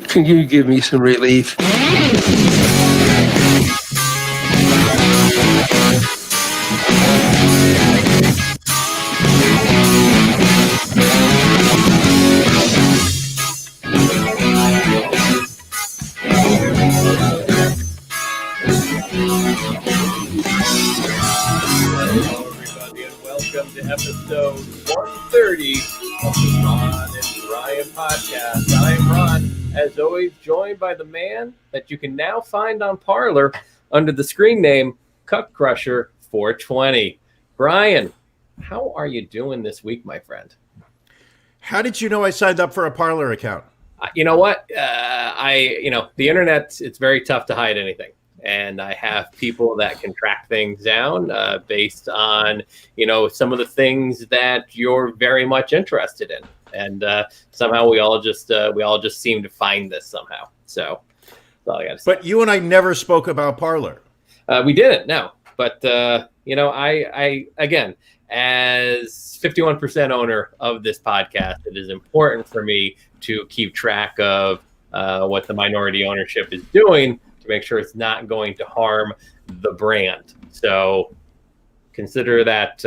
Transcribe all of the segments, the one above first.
Can you give me some relief? Welcome to episode 130 of the Ron and Brian podcast. I am Ron, as always, joined by the man that you can now find on Parler under the screen name Cuck Crusher 420. Brian, how are you doing this week, my friend? How did you know I signed up for a Parler account? You know what? The internet, it's very tough to hide anything. And I have people that can track things down based on, some of the things that you're very much interested in. And somehow we all just seem to find this somehow. So that's all I got to say. But you and I never spoke about Parler. We didn't, no. But, I again, as 51% owner of this podcast, it is important for me to keep track of what the minority ownership is doing, make sure it's not going to harm the brand. So consider that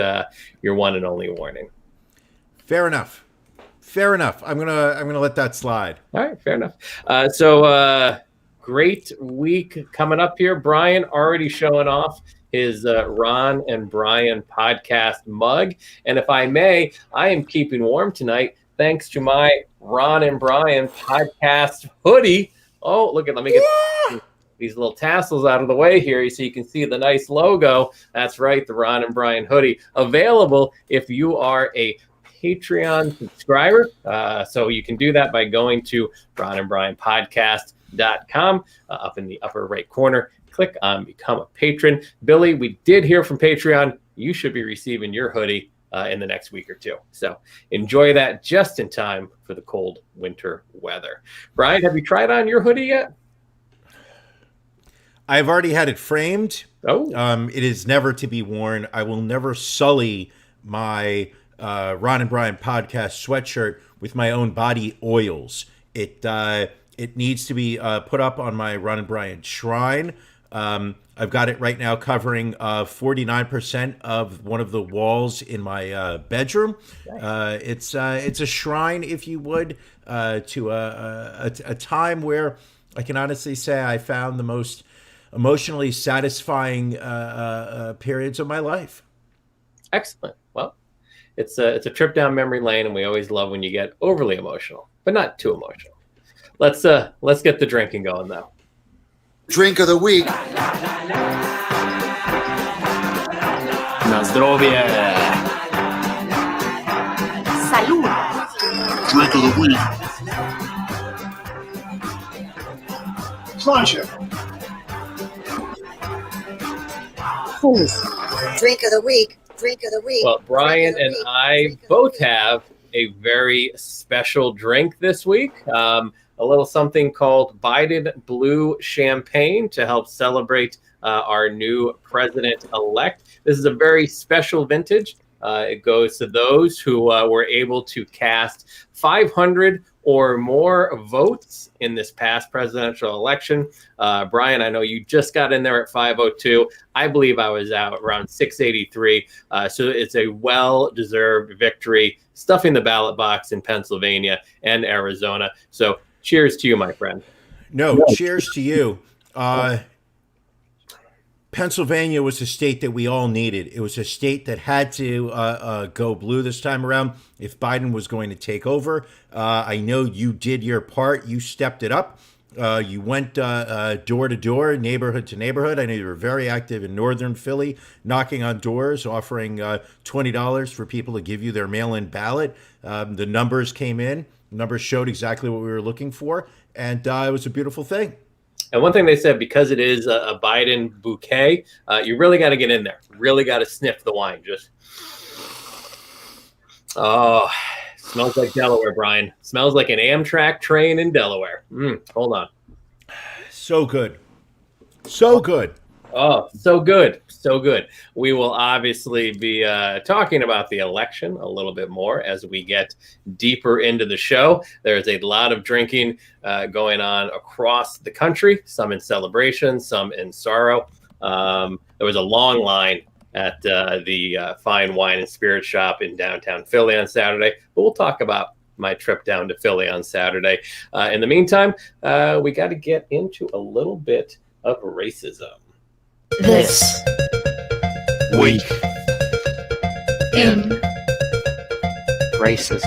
your one and only warning. Fair enough. I'm gonna let that slide. All right, fair enough. So great week coming up here. Brian already showing off his Ron and Brian podcast mug. And if I may, I am keeping warm tonight thanks to my Ron and Brian podcast hoodie. Oh, look at, let me get these little tassels out of the way here so you can see the nice logo. That's right, the Ron and Brian hoodie. Available if you are a Patreon subscriber. So you can do that by going to ronandbrianpodcast.com. Up in the upper right corner, click on Become a Patron. Billy, we did hear from Patreon. You should be receiving your hoodie in the next week or two. So enjoy that just in time for the cold winter weather. Brian, have you tried on your hoodie yet? I've already had it framed. Oh. It is never to be worn. I will never sully my Ron and Brian podcast sweatshirt with my own body oils. It needs to be put up on my Ron and Brian shrine. I've got it right now covering 49% of one of the walls in my bedroom. It's a shrine, if you would, to a time where I can honestly say I found the most emotionally satisfying periods of my life. Excellent. Well, it's a trip down memory lane, and we always love when you get overly emotional, but not too emotional. Let's get the drinking going though. Drink of the week. Na zdrowie. Salud. Drink of the week. Pleasure. Drink of the week. Drink of the week. Well, Brian and I both have a very special drink this week. A little something called Biden Blue Champagne to help celebrate our new president-elect. This is a very special vintage. It goes to those who were able to cast 500 or more votes in this past presidential election. Brian, I know you just got in there at 502. I believe I was out around 683. So it's a well-deserved victory, stuffing the ballot box in Pennsylvania and Arizona. So cheers to you, my friend. No, cheers to you. Pennsylvania was a state that we all needed. It was a state that had to go blue this time around if Biden was going to take over. I know you did your part. You stepped it up. You went door to door, neighborhood to neighborhood. I know you were very active in northern Philly, knocking on doors, offering $20 for people to give you their mail-in ballot. The numbers came in. The numbers showed exactly what we were looking for, and it was a beautiful thing. And one thing they said, because it is a Biden bouquet, you really got to get in there. Really got to sniff the wine. Just, smells like Delaware, Brian. Smells like an Amtrak train in Delaware. Hold on. So good. So good. Oh, so good. So good. We will obviously be talking about the election a little bit more as we get deeper into the show. There's a lot of drinking going on across the country, some in celebration, some in sorrow. There was a long line at the fine wine and spirit shop in downtown Philly on Saturday, but we'll talk about my trip down to Philly on Saturday. In the meantime, we got to get into a little bit of racism. This Week. in Racism.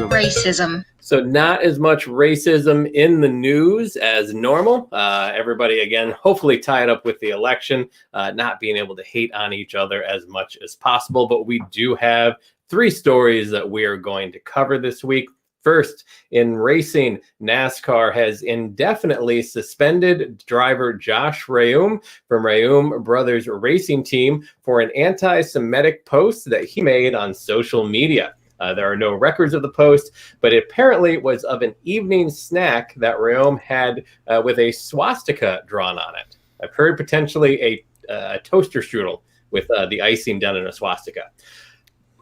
racism. So not as much racism in the news as normal. Everybody, again, hopefully tied up with the election, not being able to hate on each other as much as possible. But we do have 3 stories that we are going to cover this week. First, in racing, NASCAR has indefinitely suspended driver Josh Reaume from Reaume Brothers Racing Team for an anti-Semitic post that he made on social media. There are no records of the post, but it apparently was of an evening snack that Reaume had with a swastika drawn on it. I've heard potentially a toaster strudel with the icing done in a swastika.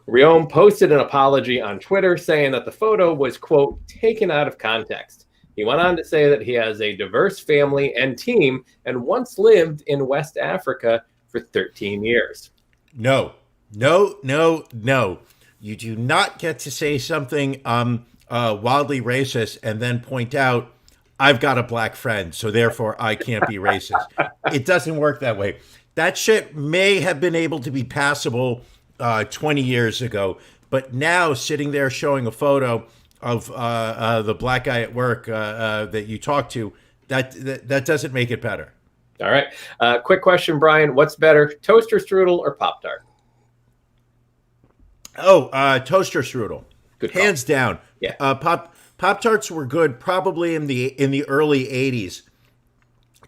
Reaume posted an apology on Twitter saying that the photo was, quote, taken out of context. He went on to say that he has a diverse family and team and once lived in West Africa for 13 years. No. You do not get to say something wildly racist and then point out, I've got a black friend, so therefore I can't be racist. It doesn't work that way. That shit may have been able to be passable 20 years ago, but now sitting there showing a photo of the black guy at work that you talked to, that doesn't make it better. All right. Quick question, Brian. What's better, toaster strudel or Pop-Tart? Oh, toaster strudel. Good call. Hands down. Yeah. Pop-Tarts were good probably in the early 80s.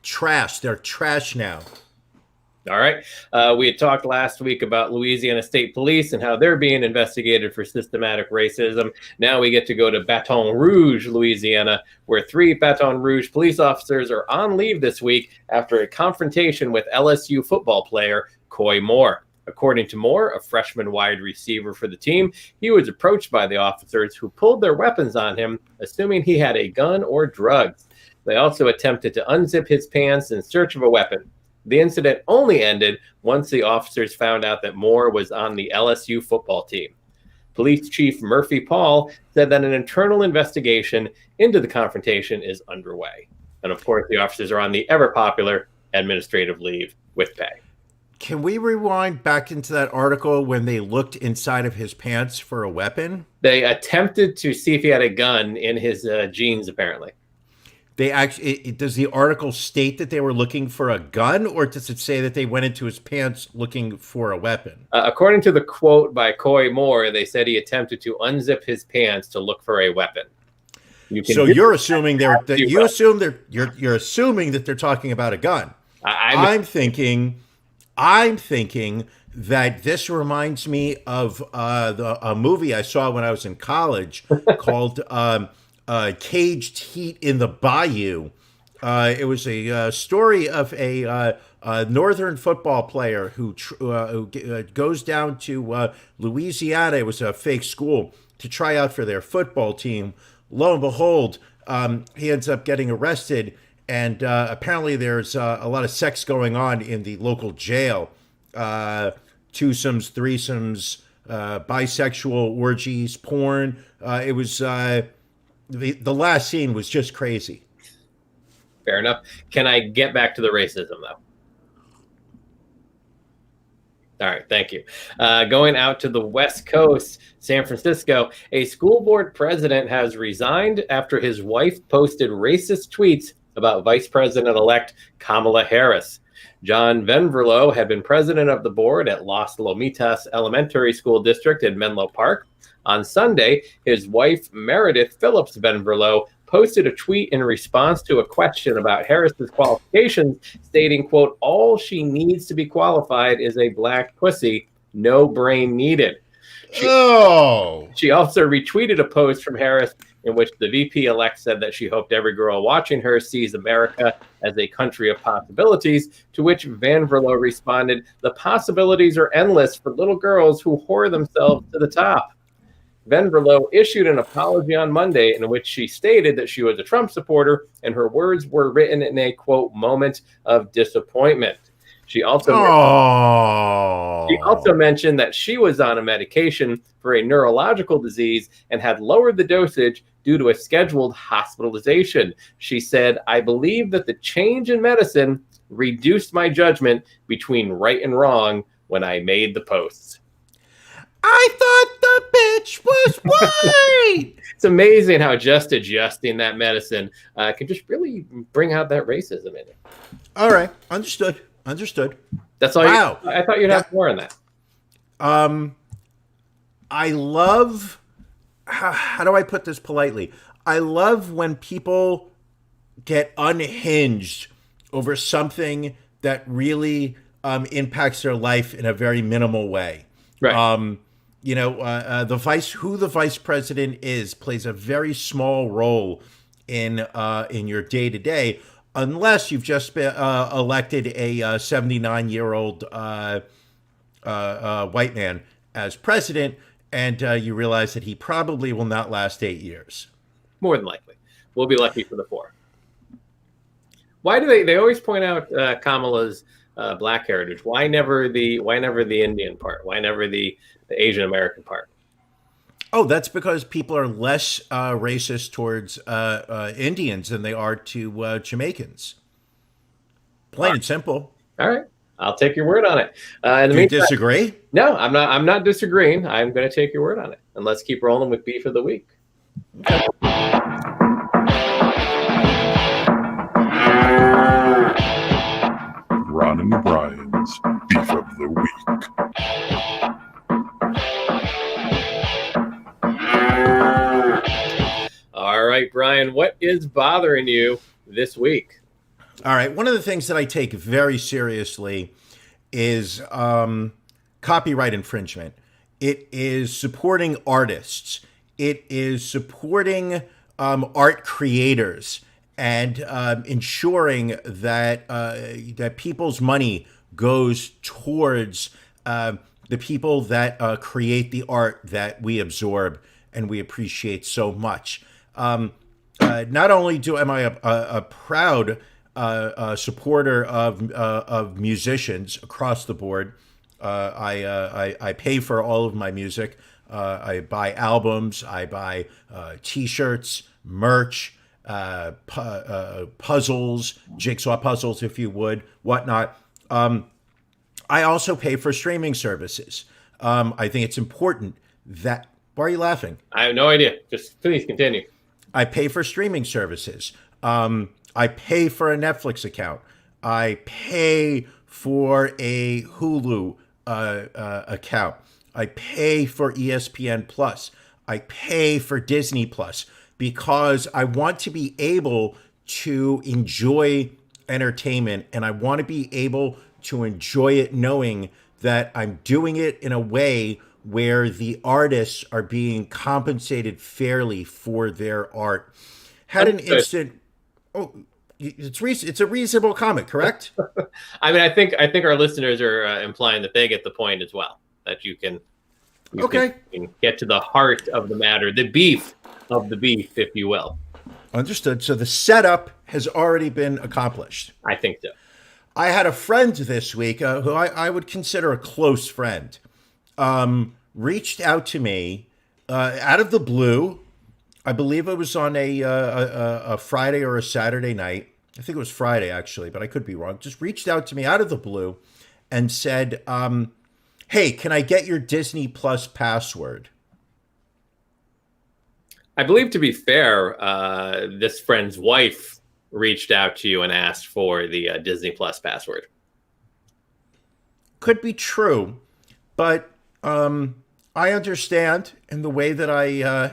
Trash. They're trash now. All right. We had talked last week about Louisiana State Police and how they're being investigated for systematic racism. Now we get to go to Baton Rouge, Louisiana, where 3 Baton Rouge police officers are on leave this week after a confrontation with LSU football player Coy Moore. According to Moore, a freshman wide receiver for the team, he was approached by the officers who pulled their weapons on him, assuming he had a gun or drugs. They also attempted to unzip his pants in search of a weapon. The incident only ended once the officers found out that Moore was on the LSU football team. Police Chief Murphy Paul said that an internal investigation into the confrontation is underway. And of course, the officers are on the ever-popular administrative leave with pay. Can we rewind back into that article when they looked inside of his pants for a weapon? They attempted to see if he had a gun in his jeans, apparently. They actually, does the article state that they were looking for a gun, or does it say that they went into his pants looking for a weapon? According to the quote by Coy Moore, they said he attempted to unzip his pants to look for a weapon. You're assuming you're assuming that they're talking about a gun. I'm thinking that this reminds me of a movie I saw when I was in college called Caged Heat in the Bayou. It was a story of a northern football player who goes down to Louisiana. It was a fake school to try out for their football team. Lo and behold, he ends up getting arrested, and apparently there's a lot of sex going on in the local jail. Twosomes, threesomes, bisexual orgies, porn. It was the last scene was just crazy. Fair enough. Can I get back to the racism, though? All right, thank you. Going out to the West Coast, San Francisco, a school board president has resigned after his wife posted racist tweets about Vice President-elect Kamala Harris. John Venverlo had been president of the board at Las Lomitas Elementary School District in Menlo Park. On Sunday, his wife, Meredith Phillips Venverlo, posted a tweet in response to a question about Harris's qualifications, stating, quote, "All she needs to be qualified is a black pussy, no brain needed." She also retweeted a post from Harris in which the VP-elect said that she hoped every girl watching her sees America as a country of possibilities, to which Van Verlo responded, "The possibilities are endless for little girls who whore themselves to the top." Van Verlo issued an apology on Monday in which she stated that she was a Trump supporter, and her words were written in a, quote, moment of disappointment. She also mentioned that she was on a medication for a neurological disease and had lowered the dosage due to a scheduled hospitalization. She said, "I believe that the change in medicine reduced my judgment between right and wrong when I made the posts." I thought the bitch was white. It's amazing how just adjusting that medicine can just really bring out that racism in it. All right. Understood. That's all. Wow. I thought you'd have more on that. I love, how do I put this politely? I love when people get unhinged over something that really impacts their life in a very minimal way. Right. The vice president plays a very small role in your day to day, unless you've just been elected a 79-year-old white man as president, and you realize that he probably will not last 8 years. More than likely, we'll be lucky for the 4. Why do they always point out Kamala's black heritage? Why never the Indian part? Why never the Asian American part? Oh, that's because people are less racist towards Indians than they are to Jamaicans. Plain and simple. All right, I'll take your word on it. Do you disagree? No, I'm not. I'm not disagreeing. I'm going to take your word on it, and let's keep rolling with beef of the week. Okay. Ron and Brian's Beef of the Week. All right, Brian, what is bothering you this week? All right. One of the things that I take very seriously is copyright infringement. It is supporting artists. It is supporting art creators and ensuring that that people's money goes towards the people that create the art that we absorb and we appreciate so much. Not only am I a proud supporter of musicians across the board, I pay for all of my music. I buy albums, I buy T-shirts, merch, puzzles, jigsaw puzzles, if you would, whatnot. I also pay for streaming services. I think it's important that. Why are you laughing? I have no idea. Just please continue. I pay for streaming services. I pay for a Netflix account. I pay for a Hulu account. I pay for ESPN Plus. I pay for Disney Plus because I want to be able to enjoy entertainment, and I want to be able to enjoy it knowing that I'm doing it in a way where the artists are being compensated fairly for their art. Had an instant. Oh, it's a reasonable comment, correct? I mean, I think our listeners are implying that they get the point as well. That you can get to the heart of the matter, the beef of the beef, if you will. Understood. So the setup has already been accomplished. I think so. I had a friend this week who I would consider a close friend. Reached out to me out of the blue. I believe it was on a Friday or a Saturday night. I think it was Friday, actually, but I could be wrong. Just reached out to me out of the blue and said, hey, can I get your Disney Plus password? I believe, to be fair, this friend's wife reached out to you and asked for the Disney Plus password. Could be true, but I understand in the way that I,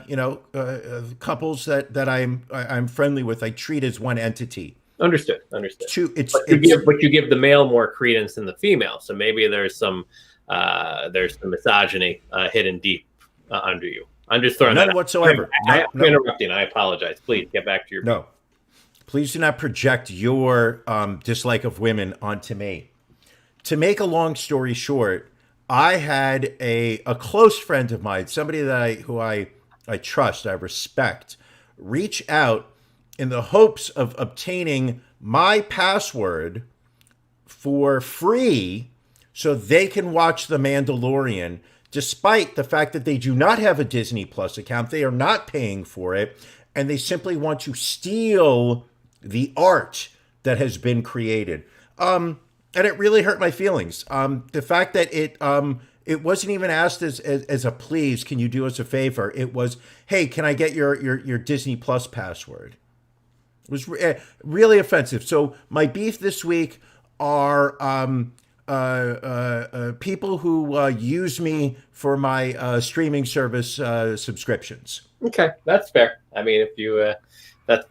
couples that I'm friendly with, I treat as one entity. Understood. But you give the male more credence than the female, so maybe there's some misogyny hidden deep under you. I'm just throwing None that out. whatsoever. I'm No. interrupting. I apologize. Please get back to your. No. Please do not project your dislike of women onto me. To make a long story short, I had a close friend of mine, somebody that who I trust, I respect, reach out in the hopes of obtaining my password for free so they can watch The Mandalorian, despite the fact that they do not have a Disney Plus account. They are not paying for it, and they simply want to steal the art that has been created. And it really hurt my feelings. The fact that it wasn't even asked as a please, can you do us a favor? It was, hey, can I get your Disney Plus password? It was really offensive. So my beef this week are people who use me for my streaming service subscriptions. Okay, that's fair. I mean, if that's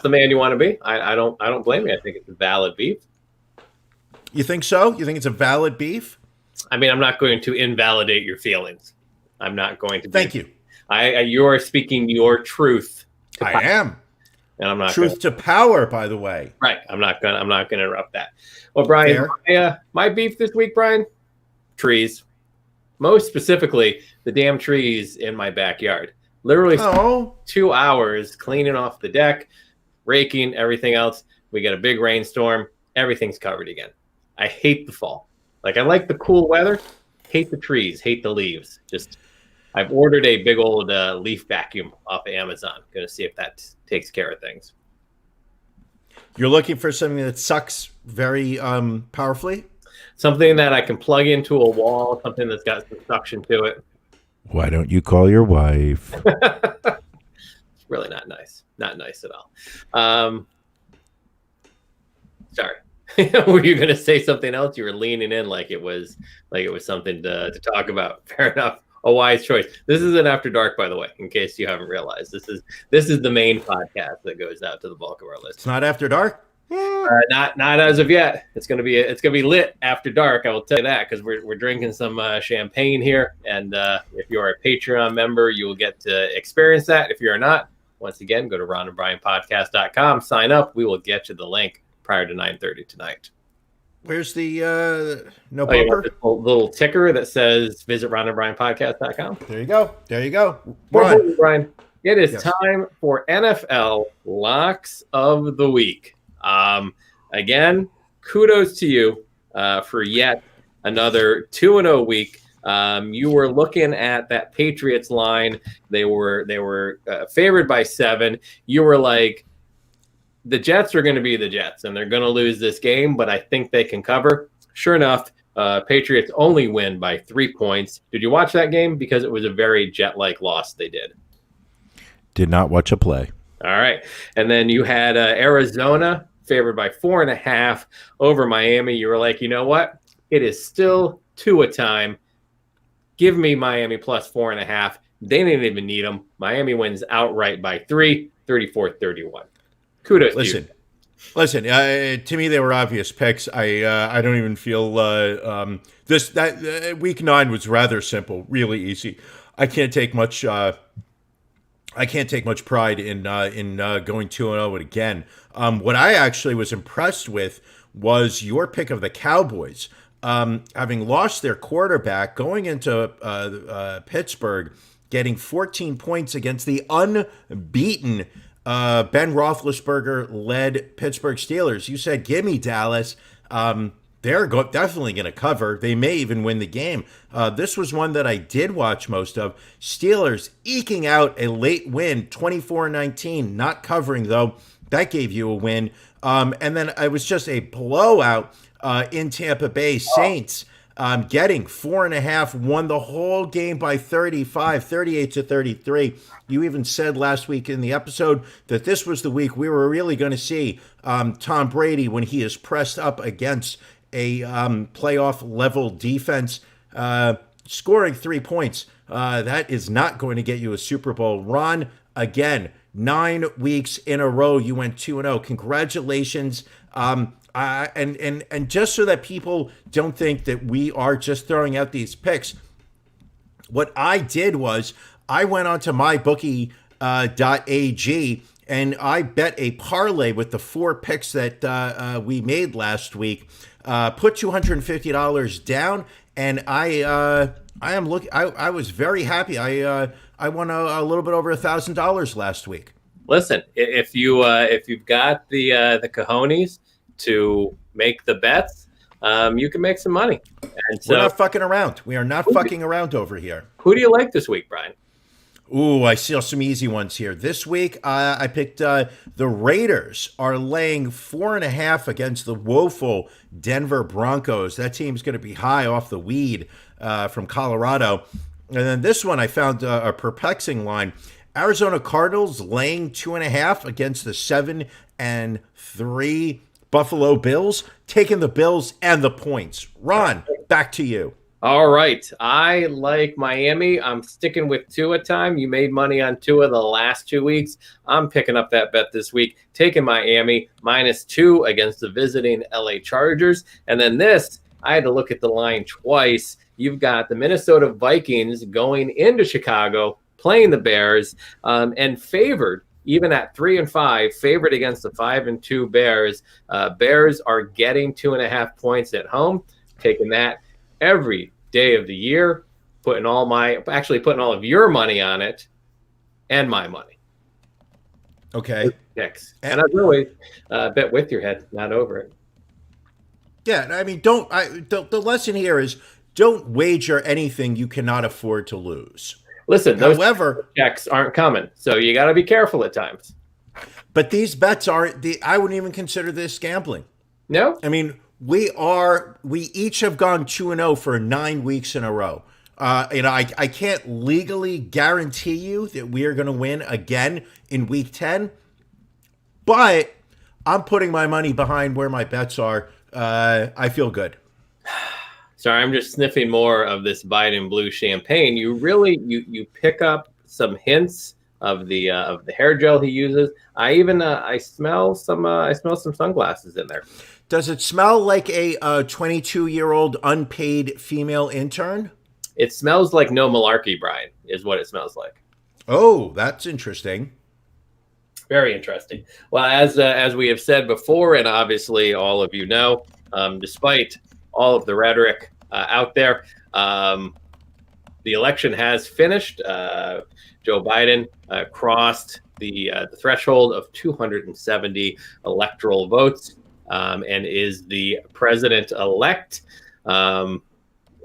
the man you want to be, I don't blame you. I think it's a valid beef. You think so? You think it's a valid beef? I mean, I'm not going to invalidate your feelings. I'm not going to. Thank you. You are speaking your truth. I am. And I'm not truth to power, by the way. Right. I'm not gonna interrupt that. Well, Brian, my beef this week, Brian, trees. Most specifically, the damn trees in my backyard. Literally 2 hours cleaning off the deck, raking, everything else. We get a big rainstorm. Everything's covered again. I hate the fall. Like, I like the cool weather. Hate the trees. Hate the leaves. I've ordered a big old leaf vacuum off of Amazon. Going to see if that takes care of things. You're looking for something that sucks very powerfully? Something that I can plug into a wall, something that's got some suction to it. Why don't you call your wife? It's really not nice. Not nice at all. Sorry. Were you going to say something else? You were leaning in like it was something to talk about. Fair enough. A wise choice. This isn't After Dark, by the way, in case you haven't realized. This is the main podcast that goes out to the bulk of our listeners. It's not After Dark? Not as of yet. It's gonna be lit after dark. I will tell you that, because we're drinking some champagne here, and if you are a Patreon member, you will get to experience that. If you're not, once again, go to ronandbrianpodcast.com, sign up. We will get you the link prior to 9:30 tonight. Where's the no bumper? Little ticker that says visit ronandbrianpodcast.com. There you go. Brian, it is time for NFL Locks of the Week. Again, kudos to you for yet another 2-0 week. You were looking at that Patriots line. They were favored by 7. You were like, the Jets are going to be the Jets, and they're going to lose this game, but I think they can cover. Sure enough, Patriots only win by 3 points. Did you watch that game? Because it was a very Jet-like loss they did. Did not watch a play. All right. And then you had Arizona favored by 4.5 over Miami. You were like, you know what? It is still Tua time. Give me Miami plus 4.5. They didn't even need them. Miami wins outright by 3, 34-31. Kudos to you. Listen. To me, they were obvious picks. I don't even feel week 9 was rather simple, really easy. I can't take much pride in going 2-0 again. What I actually was impressed with was your pick of the Cowboys, having lost their quarterback, going into Pittsburgh, getting 14 points against the unbeaten Ben Roethlisberger-led Pittsburgh Steelers. You said, give me Dallas. They're definitely going to cover. They may even win the game. This was one that I did watch most of. Steelers eking out a late win, 24-19, not covering, though. That gave you a win. And then it was just a blowout in Tampa Bay. Saints getting 4.5, won the whole game by 35, 38-33. You even said last week in the episode that this was the week we were really going to see Tom Brady when he is pressed up against a playoff level defense, scoring 3 points. That is not going to get you a Super Bowl. Ron, again, 9 weeks in a row you went 2-0. Congratulations. And just so that people don't think that we are just throwing out these picks, What I did was I went onto mybookie.ag and I bet a parlay with the 4 picks that we made last week. Put $250 down, and I was very happy. I won a little bit over $1,000 last week. Listen, if you've got the cojones to make the bets, you can make some money. And so, we're not fucking around. We are not fucking around over here. Who do you like this week, Brian? Ooh, I see some easy ones here. This week, I picked the Raiders are laying 4.5 against the woeful Denver Broncos. That team's going to be high off the weed from Colorado. And then this one, I found a perplexing line. Arizona Cardinals laying 2.5 against the 7-3 Buffalo Bills, taking the Bills and the points. Ron, back to you. All right. I like Miami. I'm sticking with Tua time. You made money on Tua the last 2 weeks. I'm picking up that bet this week, taking Miami -2 against the visiting LA Chargers. And then this, I had to look at the line twice. You've got the Minnesota Vikings going into Chicago, playing the Bears, and favored, even at 3-5, favored against the 5-2 Bears. Bears are getting 2.5 points at home, taking that every day of the year, putting all of your money on it and my money. Okay. Picks. And as always, bet with your head, not over it. Yeah, I mean, the lesson here is don't wager anything you cannot afford to lose. Listen, those however, checks aren't coming, so you got to be careful at times. But these bets aren't. I wouldn't even consider this gambling. No, I mean we each have gone 2-0 for 9 weeks in a row. I can't legally guarantee you that we are going to win again in week 10, but I'm putting my money behind where my bets are. I feel good. Sorry, I'm just sniffing more of this Biden blue champagne. You really you pick up some hints of the hair gel he uses. I even I smell some sunglasses in there. Does it smell like a 22-year-old unpaid female intern? It smells like no malarkey, Brian, is what it smells like. Oh, that's interesting. Very interesting. Well, as we have said before, and obviously all of you know, despite all of the rhetoric out there, the election has finished. Joe Biden crossed the threshold of 270 electoral votes and is the president-elect.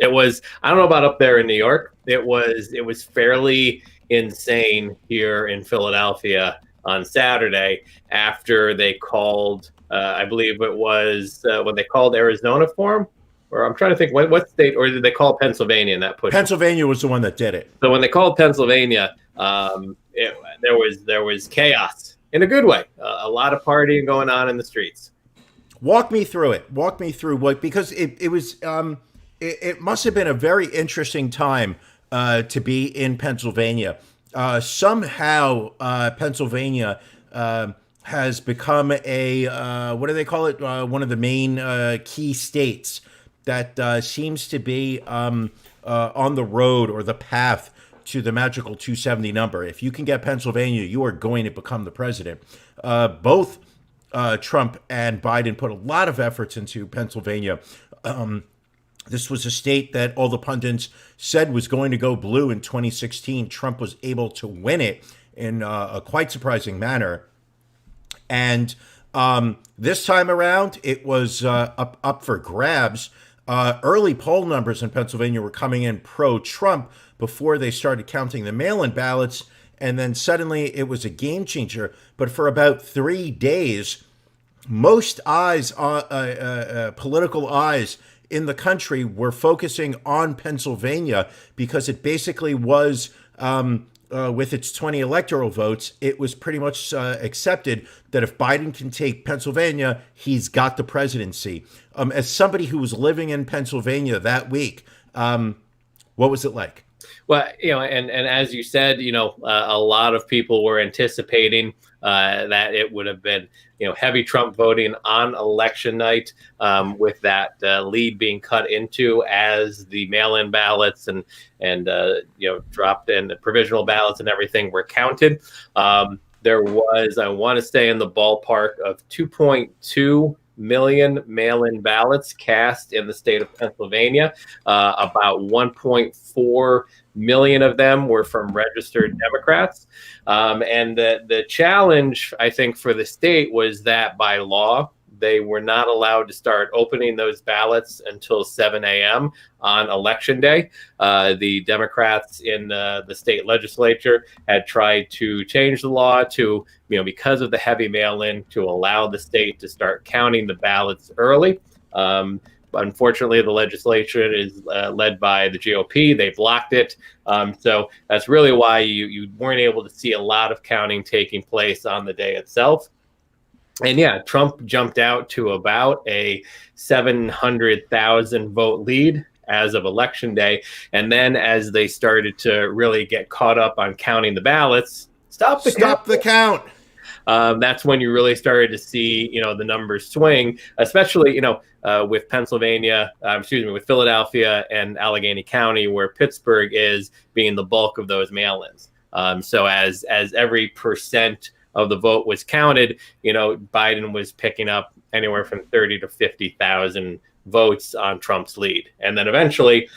It was, I don't know about up there in New York. It was fairly insane here in Philadelphia on Saturday after they called, I believe it was when they called Arizona for him. Or I'm trying to think what state, or did they call Pennsylvania in that push? Pennsylvania was the one that did it. So when they called Pennsylvania, there was chaos in a good way. A lot of partying going on in the streets. Walk me through it. Walk me through what, because it was it must have been a very interesting time to be in Pennsylvania. Somehow Pennsylvania has become a what do they call it? One of the main key states that seems to be on the road or the path to the magical 270 number. If you can get Pennsylvania, you are going to become the president. Both Trump and Biden put a lot of efforts into Pennsylvania. This was a state that all the pundits said was going to go blue in 2016. Trump was able to win it in a quite surprising manner. And this time around, it was up for grabs. Early poll numbers in Pennsylvania were coming in pro-Trump before they started counting the mail-in ballots. And then suddenly it was a game changer. But for about 3 days, most eyes, political eyes in the country were focusing on Pennsylvania because it basically was, with its 20 electoral votes, it was pretty much accepted that if Biden can take Pennsylvania, he's got the presidency. As somebody who was living in Pennsylvania that week, what was it like? Well, and as you said, a lot of people were anticipating that it would have been, heavy Trump voting on election night, with that lead being cut into as the mail-in ballots and dropped in the provisional ballots and everything were counted. There was, I want to say, in the ballpark of 2.2 million mail-in ballots cast in the state of Pennsylvania. About 1.4 million of them were from registered Democrats. And the challenge, I think, for the state was that by law, they were not allowed to start opening those ballots until 7 a.m. on election day. The Democrats in the state legislature had tried to change the law to, because of the heavy mail-in, to allow the state to start counting the ballots early. Unfortunately, the legislature is led by the GOP. They blocked it. So that's really why you weren't able to see a lot of counting taking place on the day itself. And yeah, Trump jumped out to about a 700,000 vote lead as of election day. And then as they started to really get caught up on counting the ballots, stop the count. That's when you really started to see, the numbers swing, especially, with Pennsylvania, with Philadelphia and Allegheny County, where Pittsburgh is being the bulk of those mail-ins. So as every percent of the vote was counted, Biden was picking up anywhere from 30 to 50,000 votes on Trump's lead. And then eventually,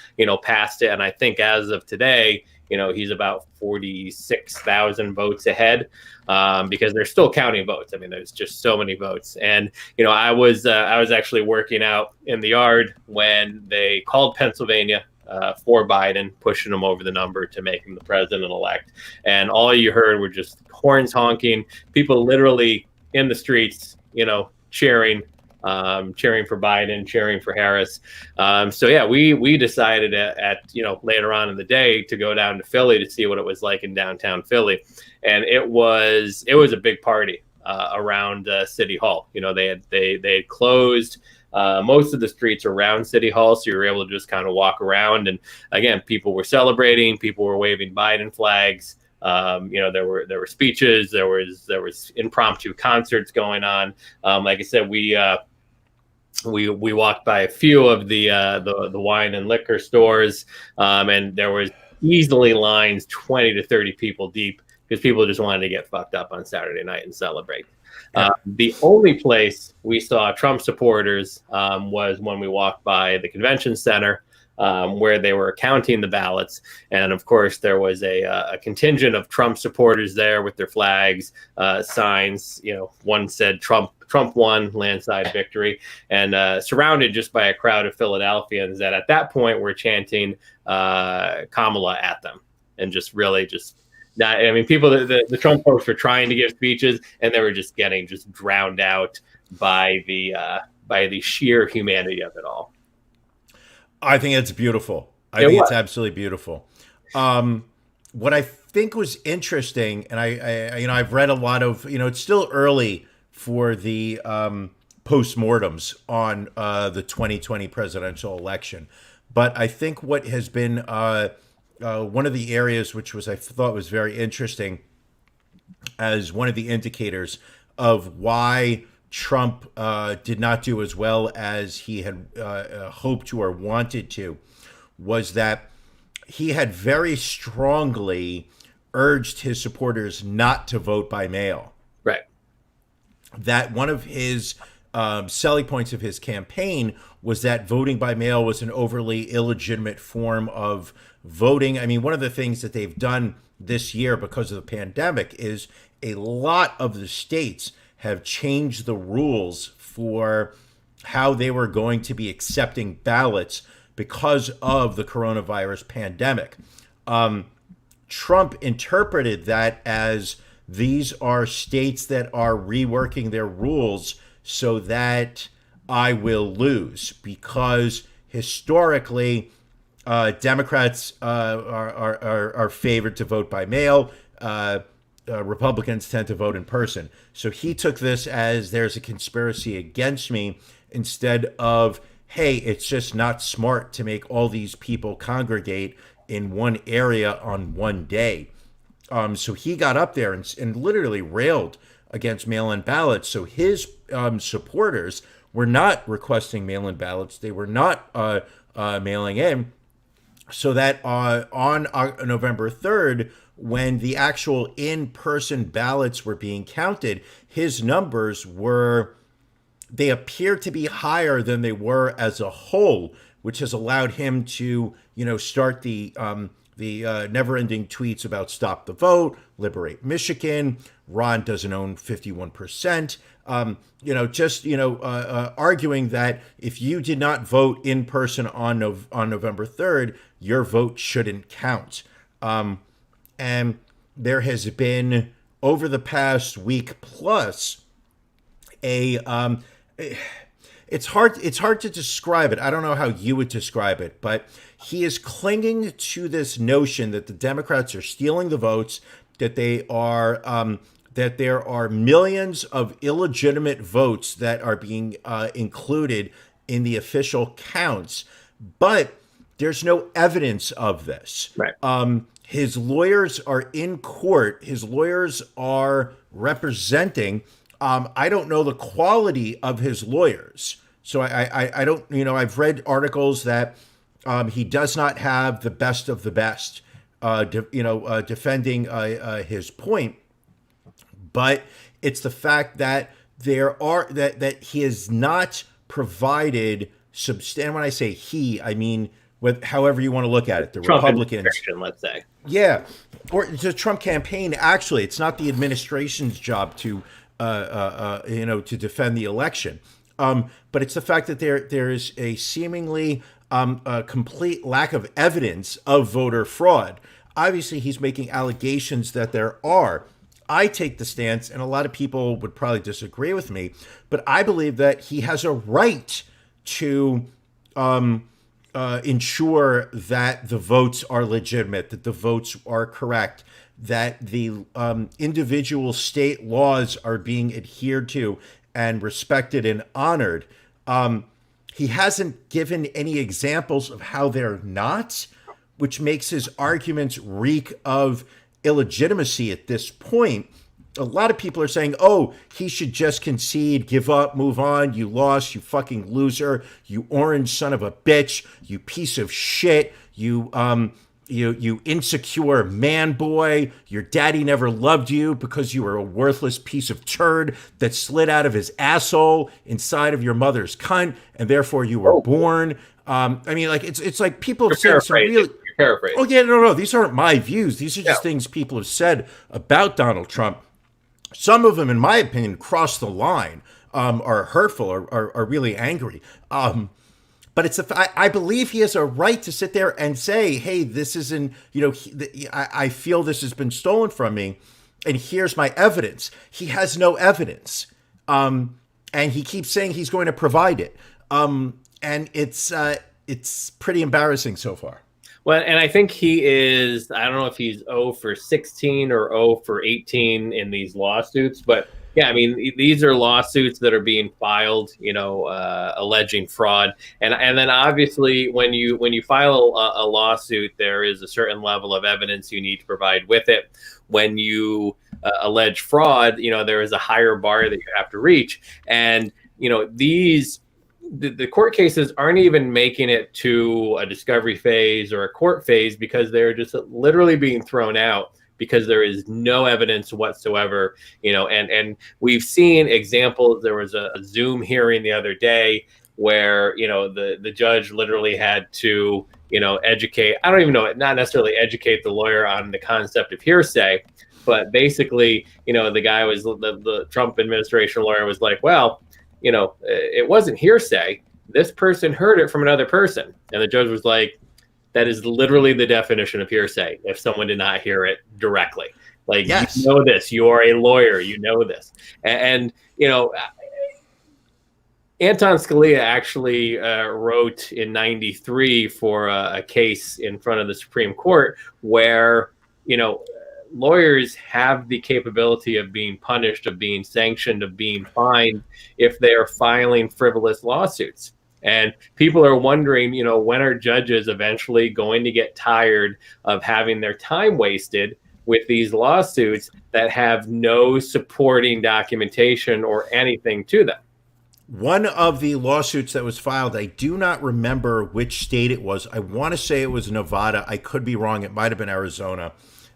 passed it. And I think as of today, he's about 46,000 votes ahead, because they're still counting votes. I mean, there's just so many votes. And, I was actually working out in the yard when they called Pennsylvania for Biden, pushing him over the number to make him the president-elect. And all you heard were just horns honking, people literally in the streets, cheering for Biden, cheering for Harris. So yeah, we decided at later on in the day to go down to Philly to see what it was like in downtown Philly, and it was a big party around City Hall. They had closed most of the streets around City Hall, so you were able to just kind of walk around, and again, people were celebrating, people were waving Biden flags. There were speeches, there was impromptu concerts going on. Like I said, we walked by a few of the wine and liquor stores, and there was easily lines 20 to 30 people deep because people just wanted to get fucked up on Saturday night and celebrate. The only place we saw Trump supporters was when we walked by the convention center, where they were counting the ballots. And of course, there was a contingent of Trump supporters there with their flags, signs. One said Trump won, landslide victory, and surrounded just by a crowd of Philadelphians that at that point were chanting Kamala at them, and just not, people, the Trump folks were trying to give speeches, and they were just getting drowned out by the sheer humanity of it all. I think it's beautiful. I think it's absolutely beautiful. What I think was interesting, and I've read a lot of, it's still early for the postmortems on the 2020 presidential election, but I think what has been one of the areas which I thought was very interesting as one of the indicators of why Trump did not do as well as he had hoped to or wanted to, was that he had very strongly urged his supporters not to vote by mail. Right. That one of his selling points of his campaign was that voting by mail was an overly illegitimate form of voting. I mean, one of the things that they've done this year because of the pandemic is a lot of the states have changed the rules for how they were going to be accepting ballots because of the coronavirus pandemic. Trump interpreted that as these are states that are reworking their rules so that I will lose, because historically Democrats are favored to vote by mail. Republicans tend to vote in person. So he took this as there's a conspiracy against me, instead of, hey, it's just not smart to make all these people congregate in one area on one day. So he got up there and literally railed against mail-in ballots. So his supporters were not requesting mail-in ballots. They were not mailing in. So that on November 3rd, when the actual in-person ballots were being counted, his numbers they appear to be higher than they were as a whole, which has allowed him to, start the never-ending tweets about stop the vote, liberate Michigan, Ron doesn't own 51%, arguing that if you did not vote in person on November 3rd, your vote shouldn't count. And there has been, over the past week plus, it's hard to describe it. I don't know how you would describe it, but he is clinging to this notion that the Democrats are stealing the votes, that there are millions of illegitimate votes that are being included in the official counts, but there's no evidence of this. Right. His lawyers are in court. His lawyers are representing. I don't know the quality of his lawyers. So I don't, I've read articles that he does not have the best of the best, defending his point. But it's the fact that that he has not provided substantial. When I say he, I mean, however you want to look at it, the Trump Republicans, let's say. Yeah, or the Trump campaign. Actually, it's not the administration's job to defend the election. But it's the fact that there is a seemingly a complete lack of evidence of voter fraud. Obviously, he's making allegations that there are. I take the stance, and a lot of people would probably disagree with me, but I believe that he has a right to ensure that the votes are legitimate, that the votes are correct, that the individual state laws are being adhered to and respected and honored. He hasn't given any examples of how they're not, which makes his arguments reek of illegitimacy at this point. A lot of people are saying, oh, he should just concede, give up, move on. You lost, you fucking loser, you orange son of a bitch, you piece of shit, you insecure man boy. Your daddy never loved you because you were a worthless piece of turd that slid out of his asshole inside of your mother's cunt, and therefore you were born. It's like people have said some really... Paraphrase. Oh, yeah, no. These aren't my views. These are just things people have said about Donald Trump. Some of them, in my opinion, cross the line, are hurtful, are really angry. But I believe he has a right to sit there and say, hey, this isn't, I feel this has been stolen from me, and here's my evidence. He has no evidence. And he keeps saying he's going to provide it. And it's pretty embarrassing so far. Well, and I think he is, I don't know if he's 0 for 16 or 0 for 18 in these lawsuits, but yeah, I mean, these are lawsuits that are being filed, alleging fraud. And then obviously when you file a lawsuit, there is a certain level of evidence you need to provide with it. When you allege fraud, there is a higher bar that you have to reach. And, the court cases aren't even making it to a discovery phase or a court phase because they're just literally being thrown out because there is no evidence whatsoever, and we've seen examples. There was a Zoom hearing the other day where, the judge literally had to, educate, I don't even know, not necessarily educate the lawyer on the concept of hearsay, but basically, the guy was, the Trump administration lawyer was like, well, it wasn't hearsay. This person heard it from another person. And the judge was like, that is literally the definition of hearsay. If someone did not hear it directly, yes. You know this, you are a lawyer, you know this. And Anton Scalia actually wrote in 93 for a case in front of the Supreme Court where, lawyers have the capability of being punished, of being sanctioned, of being fined if they are filing frivolous lawsuits. And people are wondering, when are judges eventually going to get tired of having their time wasted with these lawsuits that have no supporting documentation or anything to them? One of the lawsuits that was filed, I do not remember which state it was. I want to say it was Nevada. I could be wrong. It might have been Arizona.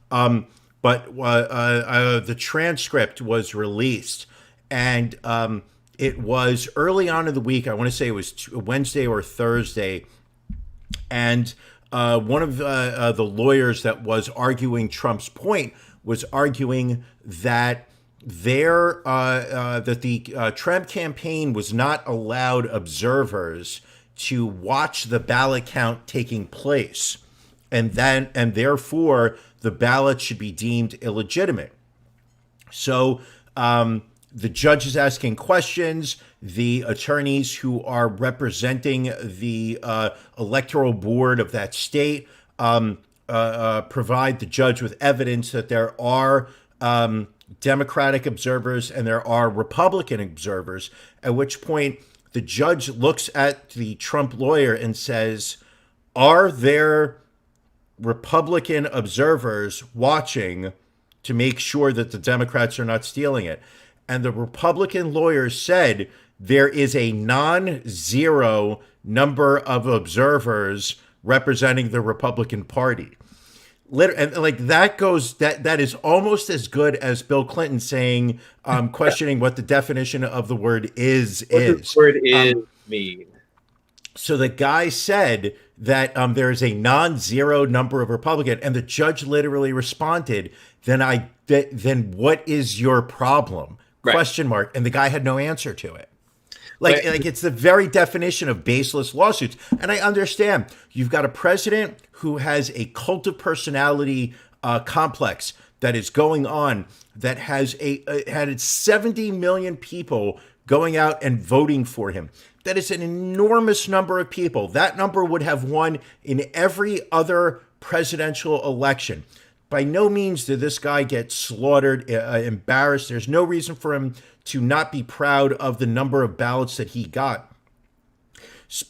But the transcript was released, and it was early on in the week. I want to say it was Wednesday or Thursday. And one of the lawyers that was arguing Trump's point was arguing that the Trump campaign was not allowed observers to watch the ballot count taking place, and therefore the ballot should be deemed illegitimate. So the judge is asking questions. The attorneys who are representing the electoral board of that state provide the judge with evidence that there are Democratic observers and there are Republican observers, at which point the judge looks at the Trump lawyer and says, are there Republican observers watching to make sure that the Democrats are not stealing it? And the Republican lawyer said there is a non-zero number of observers representing the Republican Party. And like that is almost as good as Bill Clinton saying, questioning what the definition of the word is. What does the word is mean? So the guy said that there is a non-zero number of Republican, and the judge literally responded, then what is your problem? Right. Question mark. And the guy had no answer to it. Like it's the very definition of baseless lawsuits. And I understand you've got a president who has a cult of personality complex that is going on, that has had 70 million people going out and voting for him. That is an enormous number of people. That number would have won in every other presidential election. By no means did this guy get slaughtered, embarrassed. There's no reason for him to not be proud of the number of ballots that he got.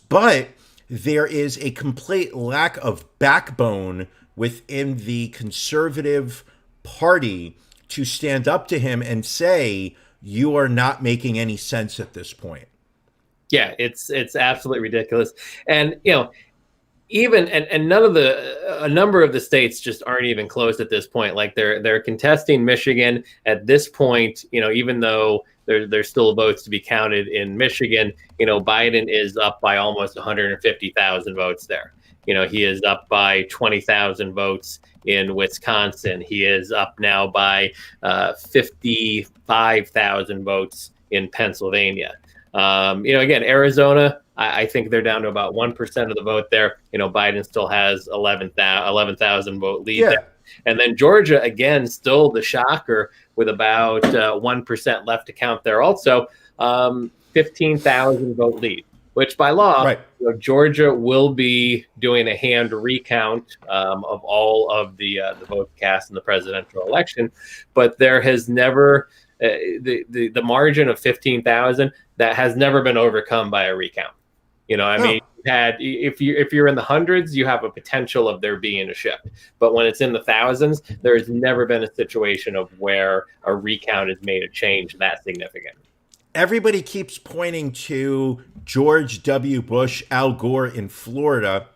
But there is a complete lack of backbone within the conservative party to stand up to him and say, you are not making any sense at this point. Yeah, it's absolutely ridiculous. And, even and none of a number of the states just aren't even close at this point. Like they're contesting Michigan at this point. Even though there's still votes to be counted in Michigan, Biden is up by almost 150,000 votes there. He is up by 20,000 votes in Wisconsin. He is up now by 55,000 votes in Pennsylvania. Again, Arizona, I think they're down to about 1% of the vote there. Biden still has 11,000 vote lead there. And then Georgia, again, still the shocker with about 1% left to count there. Also, 15,000 vote lead, which by law, right, Georgia will be doing a hand recount of all of the votes cast in the presidential election. But there has never the margin of 15,000 that has never been overcome by a recount. I mean, if you're in the hundreds, you have a potential of there being a shift. But when it's in the thousands, there has never been a situation of where a recount has made a change that significant. Everybody keeps pointing to George W. Bush, Al Gore in Florida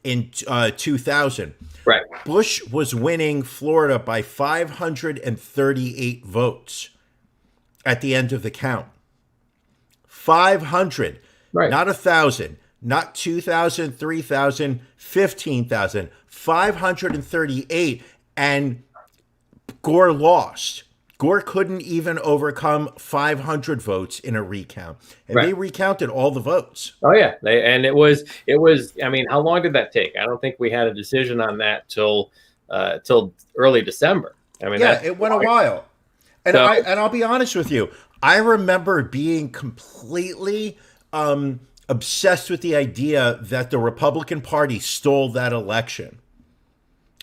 in 2000. Right. Bush was winning Florida by 538 votes at the end of the count. 500. Right. Not 1,000, not 2,000, 3,000, 15,000, 538. And Gore lost. Gore couldn't even overcome 500 votes in a recount. And They recounted all the votes. Oh, yeah. It was, I mean, how long did that take? I don't think we had a decision on that till early December. I mean, it went a while. And I'll be honest with you. I remember being completely obsessed with the idea that the Republican Party stole that election,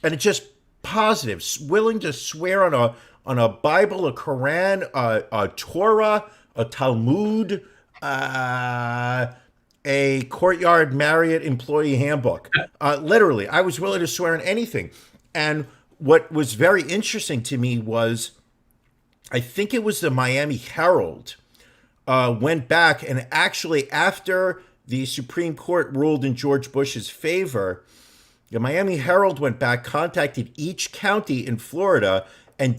and it's just positive, willing to swear on a Bible, a Quran, a Torah, a Talmud, a Courtyard Marriott employee handbook. Literally, I was willing to swear on anything. And what was very interesting to me was, I think it was the Miami Herald went back and actually, after the Supreme Court ruled in George Bush's favor, the Miami Herald went back, contacted each county in Florida, and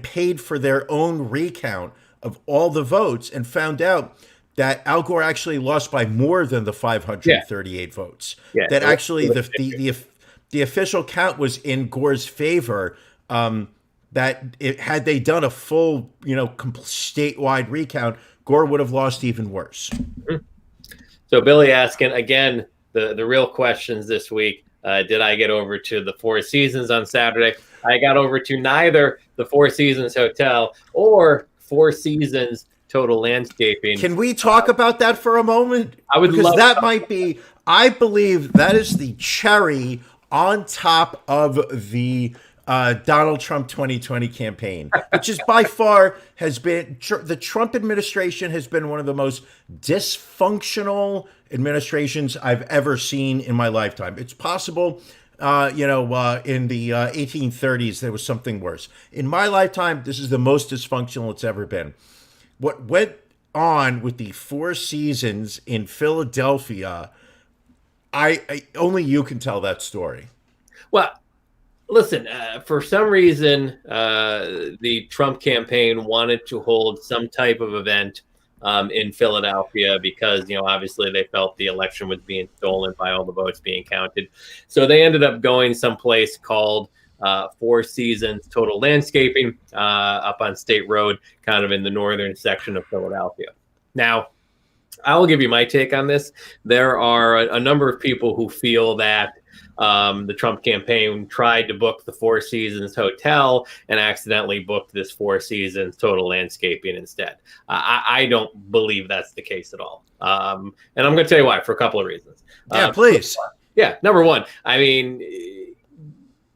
paid for their own recount of all the votes, and found out that Al Gore actually lost by more than the 538 votes. Yeah. That actually the official count was in Gore's favor. Had they done a full, statewide recount, Gore would have lost even worse. So Billy asking again the real questions this week. Did I get over to the Four Seasons on Saturday? I got over to neither the Four Seasons Hotel or Four Seasons Total Landscaping. Can we talk about that for a moment? I would love that. Might be, I believe that is the cherry on top of the Donald Trump 2020 campaign, which is by far has been, the Trump administration has been one of the most dysfunctional administrations I've ever seen in my lifetime. It's possible, in the 1830s, there was something worse. In my lifetime, this is the most dysfunctional it's ever been. What went on with the Four Seasons in Philadelphia, I only you can tell that story. Well, listen, for some reason, the Trump campaign wanted to hold some type of event in Philadelphia because, obviously they felt the election was being stolen by all the votes being counted. So they ended up going someplace called Four Seasons Total Landscaping up on State Road, kind of in the northern section of Philadelphia. Now, I will give you my take on this. There are a number of people who feel that the Trump campaign tried to book the Four Seasons Hotel and accidentally booked this Four Seasons Total Landscaping instead. I don't believe that's the case at all. And I'm going to tell you why, for a couple of reasons. Yeah, please. Yeah, number one, I mean,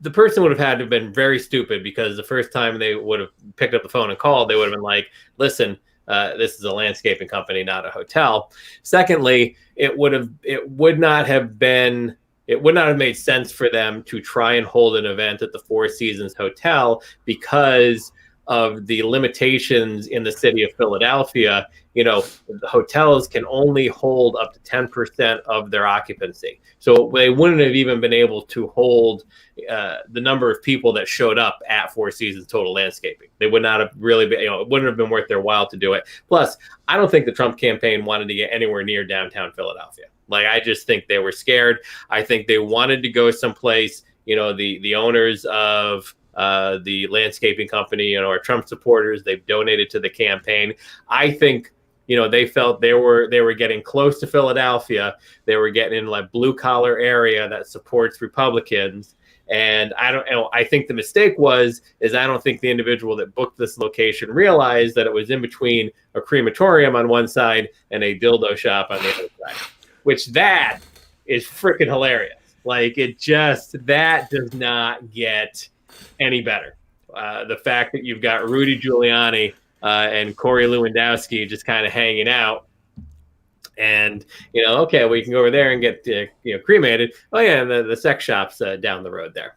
the person would have had to have been very stupid, because the first time they would have picked up the phone and called, they would have been like, listen, this is a landscaping company, not a hotel. Secondly, it would not have made sense for them to try and hold an event at the Four Seasons Hotel because of the limitations in the city of Philadelphia. The hotels can only hold up to 10% of their occupancy. So they wouldn't have even been able to hold the number of people that showed up at Four Seasons Total Landscaping. They would not have really been, it wouldn't have been worth their while to do it. Plus, I don't think the Trump campaign wanted to get anywhere near downtown Philadelphia. I just think they were scared. I think they wanted to go someplace, the owners of the landscaping company, are Trump supporters. They've donated to the campaign. I think, they felt they were getting close to Philadelphia. They were getting in blue collar area that supports Republicans. And I think the mistake is I don't think the individual that booked this location realized that it was in between a crematorium on one side and a dildo shop on the other side, which that is freaking hilarious. That does not get any better. The fact that you've got Rudy Giuliani and Corey Lewandowski just kind of hanging out, and okay, well, you can go over there and get cremated. Oh yeah, and the sex shop's down the road there.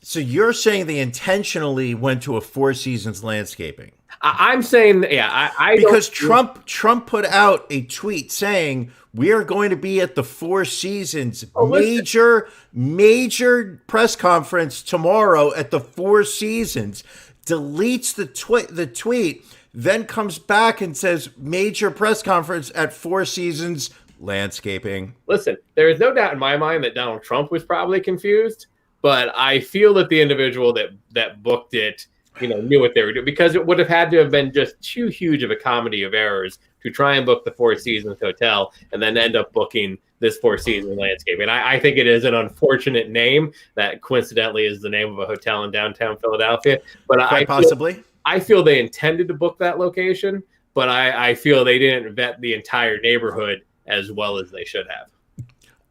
So you're saying they intentionally went to a Four Seasons landscaping? I'm saying, yeah, because Trump put out a tweet saying we are going to be at the Four Seasons major press conference tomorrow at the Four Seasons. Deletes the tweet, then comes back and says major press conference at Four Seasons landscaping. Listen, there is no doubt in my mind that Donald Trump was probably confused, but I feel that the individual that booked it, knew what they were doing, because it would have had to have been just too huge of a comedy of errors to try and book the Four Seasons Hotel and then end up booking this Four Seasons Landscaping. I think it is an unfortunate name that coincidentally is the name of a hotel in downtown Philadelphia. But I feel they intended to book that location, but I feel they didn't vet the entire neighborhood as well as they should have.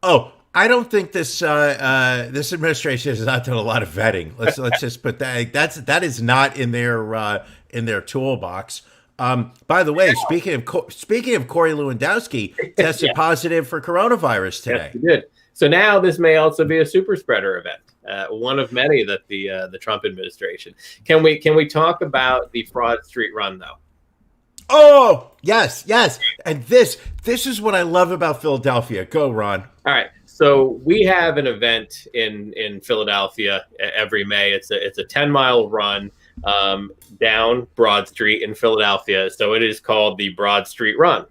Oh, I don't think this administration has not done a lot of vetting. Let's just put that is not in their toolbox. By the way, speaking of Corey Lewandowski, tested positive for coronavirus today. Yes, he did. So now this may also be a super spreader event, one of many that the Trump administration. Can we talk about the Fraud Street Run though? Oh yes, and this is what I love about Philadelphia. Go, Ron. All right. So we have an event in Philadelphia every May. It's a 10-mile run down Broad Street in Philadelphia. So it is called the Broad Street Run.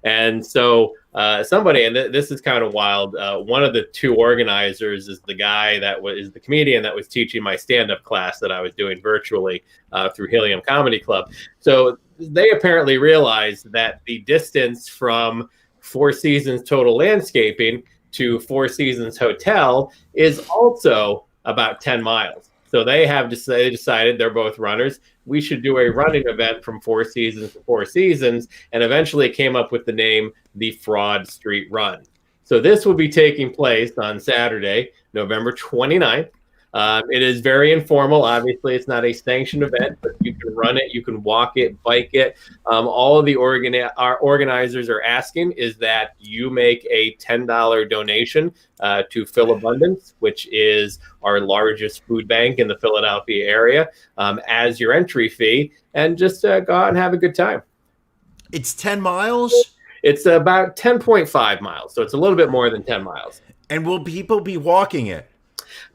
And so somebody, and this is kind of wild, one of the two organizers is the guy that is the comedian that was teaching my stand-up class that I was doing virtually through Helium Comedy Club. So they apparently realized that the distance from Four Seasons Total Landscaping to Four Seasons Hotel is also about 10 miles. So they decided, they're both runners, we should do a running event from Four Seasons to Four Seasons, and eventually came up with the name the Fraud Street Run. So this will be taking place on Saturday, November 29th. It is very informal. Obviously, it's not a sanctioned event, but you can run it, you can walk it, bike it. All of the our organizers are asking is that you make a $10 donation to Phil Abundance, which is our largest food bank in the Philadelphia area, as your entry fee, and just go out and have a good time. It's 10 miles? It's about 10.5 miles, so it's a little bit more than 10 miles. And will people be walking it?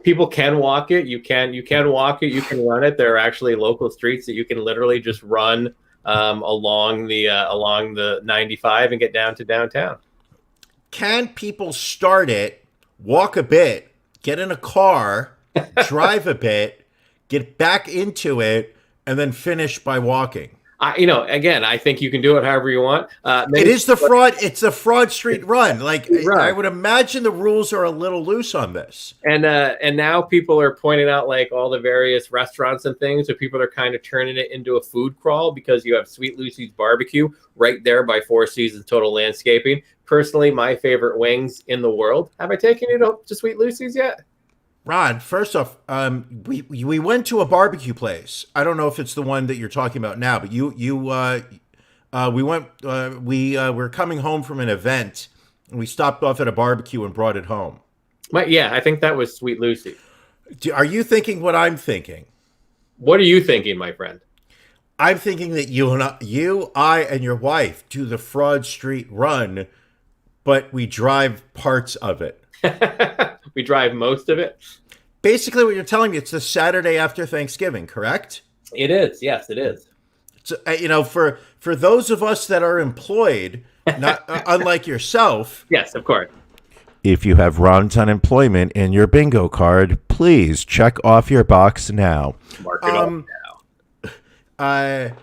People can walk it. You can walk it. You can run it. There are actually local streets that you can literally just run along the 95 and get down to downtown. Can people start it, walk a bit, get in a car, drive a bit, get back into it, and then finish by walking? Again, I think you can do it however you want. It is the fraud. It's a Fraud Street Run. Like I would imagine the rules are a little loose on this. And now people are pointing out like all the various restaurants and things. So people are kind of turning it into a food crawl because you have Sweet Lucy's Barbecue right there by Four Seasons Total Landscaping. Personally, my favorite wings in the world. Have I taken you to Sweet Lucy's yet? Ron, first off, we went to a barbecue place. I don't know if it's the one that you're talking about now, but we went. We were coming home from an event, and we stopped off at a barbecue and brought it home. Yeah, I think that was Sweet Lucy. Are you thinking what I'm thinking? What are you thinking, my friend? I'm thinking that I, and your wife do the Fraud Street Run, but we drive parts of it. We drive most of it. Basically, what you're telling me, it's the Saturday after Thanksgiving, correct? It is. Yes, it is. So, for those of us that are employed, not unlike yourself. Yes, of course. If you have Ron's unemployment in your bingo card, please check off your box now. Mark it off now.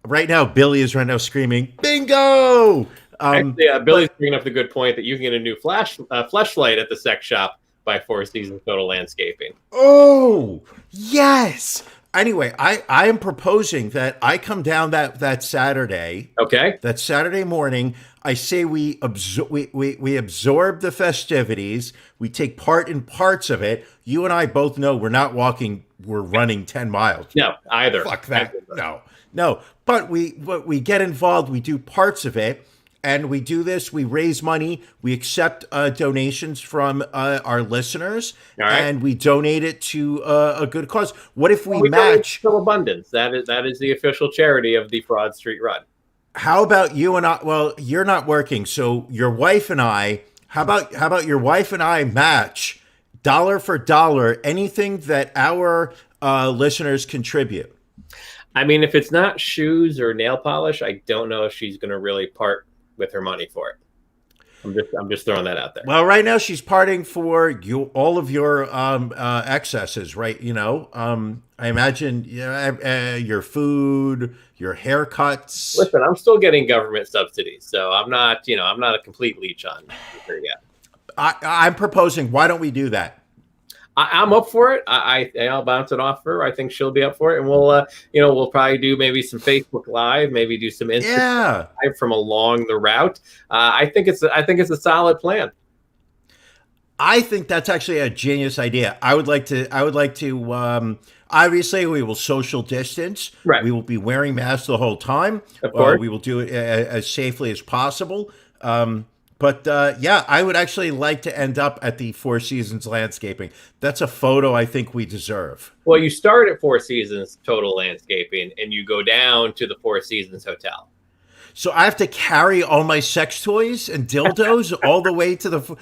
Right now, Billy is screaming, bingo! Actually, Billy's bringing up the good point that you can get a new fleshlight at the sex shop by Four Seasons Total Landscaping. Oh, yes. Anyway, I am proposing that I come down that Saturday. Okay. That Saturday morning. I say we absorb the festivities. We take part in parts of it. You and I both know we're not walking. We're running 10 miles. No, either. Fuck that. No. But we get involved. We do parts of it. And we do this. We raise money. We accept donations from our listeners, and we donate it to a good cause. What if we match? Phil Abundance. That is the official charity of the Fraud Street Run. How about you and I? Well, you're not working, so your wife and I. How about your wife and I match dollar for dollar anything that our listeners contribute? I mean, if it's not shoes or nail polish, I don't know if she's going to really part with her money for it. I'm just throwing that out there. Well, right now she's parting for all of your excesses, right? I imagine your food, your haircuts. Listen, I'm still getting government subsidies, so I'm not a complete leech on her yet. I'm proposing. Why don't we do that? I'm up for it. I'll bounce it off her. I think she'll be up for it, and we'll probably do maybe some Facebook Live, maybe do some Instagram Live from along the route. I think it's a solid plan. I think that's actually a genius idea. I would like to Obviously, we will social distance. Right. We will be wearing masks the whole time. Of course. We will do it as safely as possible. But yeah, I would actually like to end up at the Four Seasons Landscaping. That's a photo I think we deserve. Well, you start at Four Seasons Total Landscaping, and you go down to the Four Seasons Hotel. So I have to carry all my sex toys and dildos all the way to the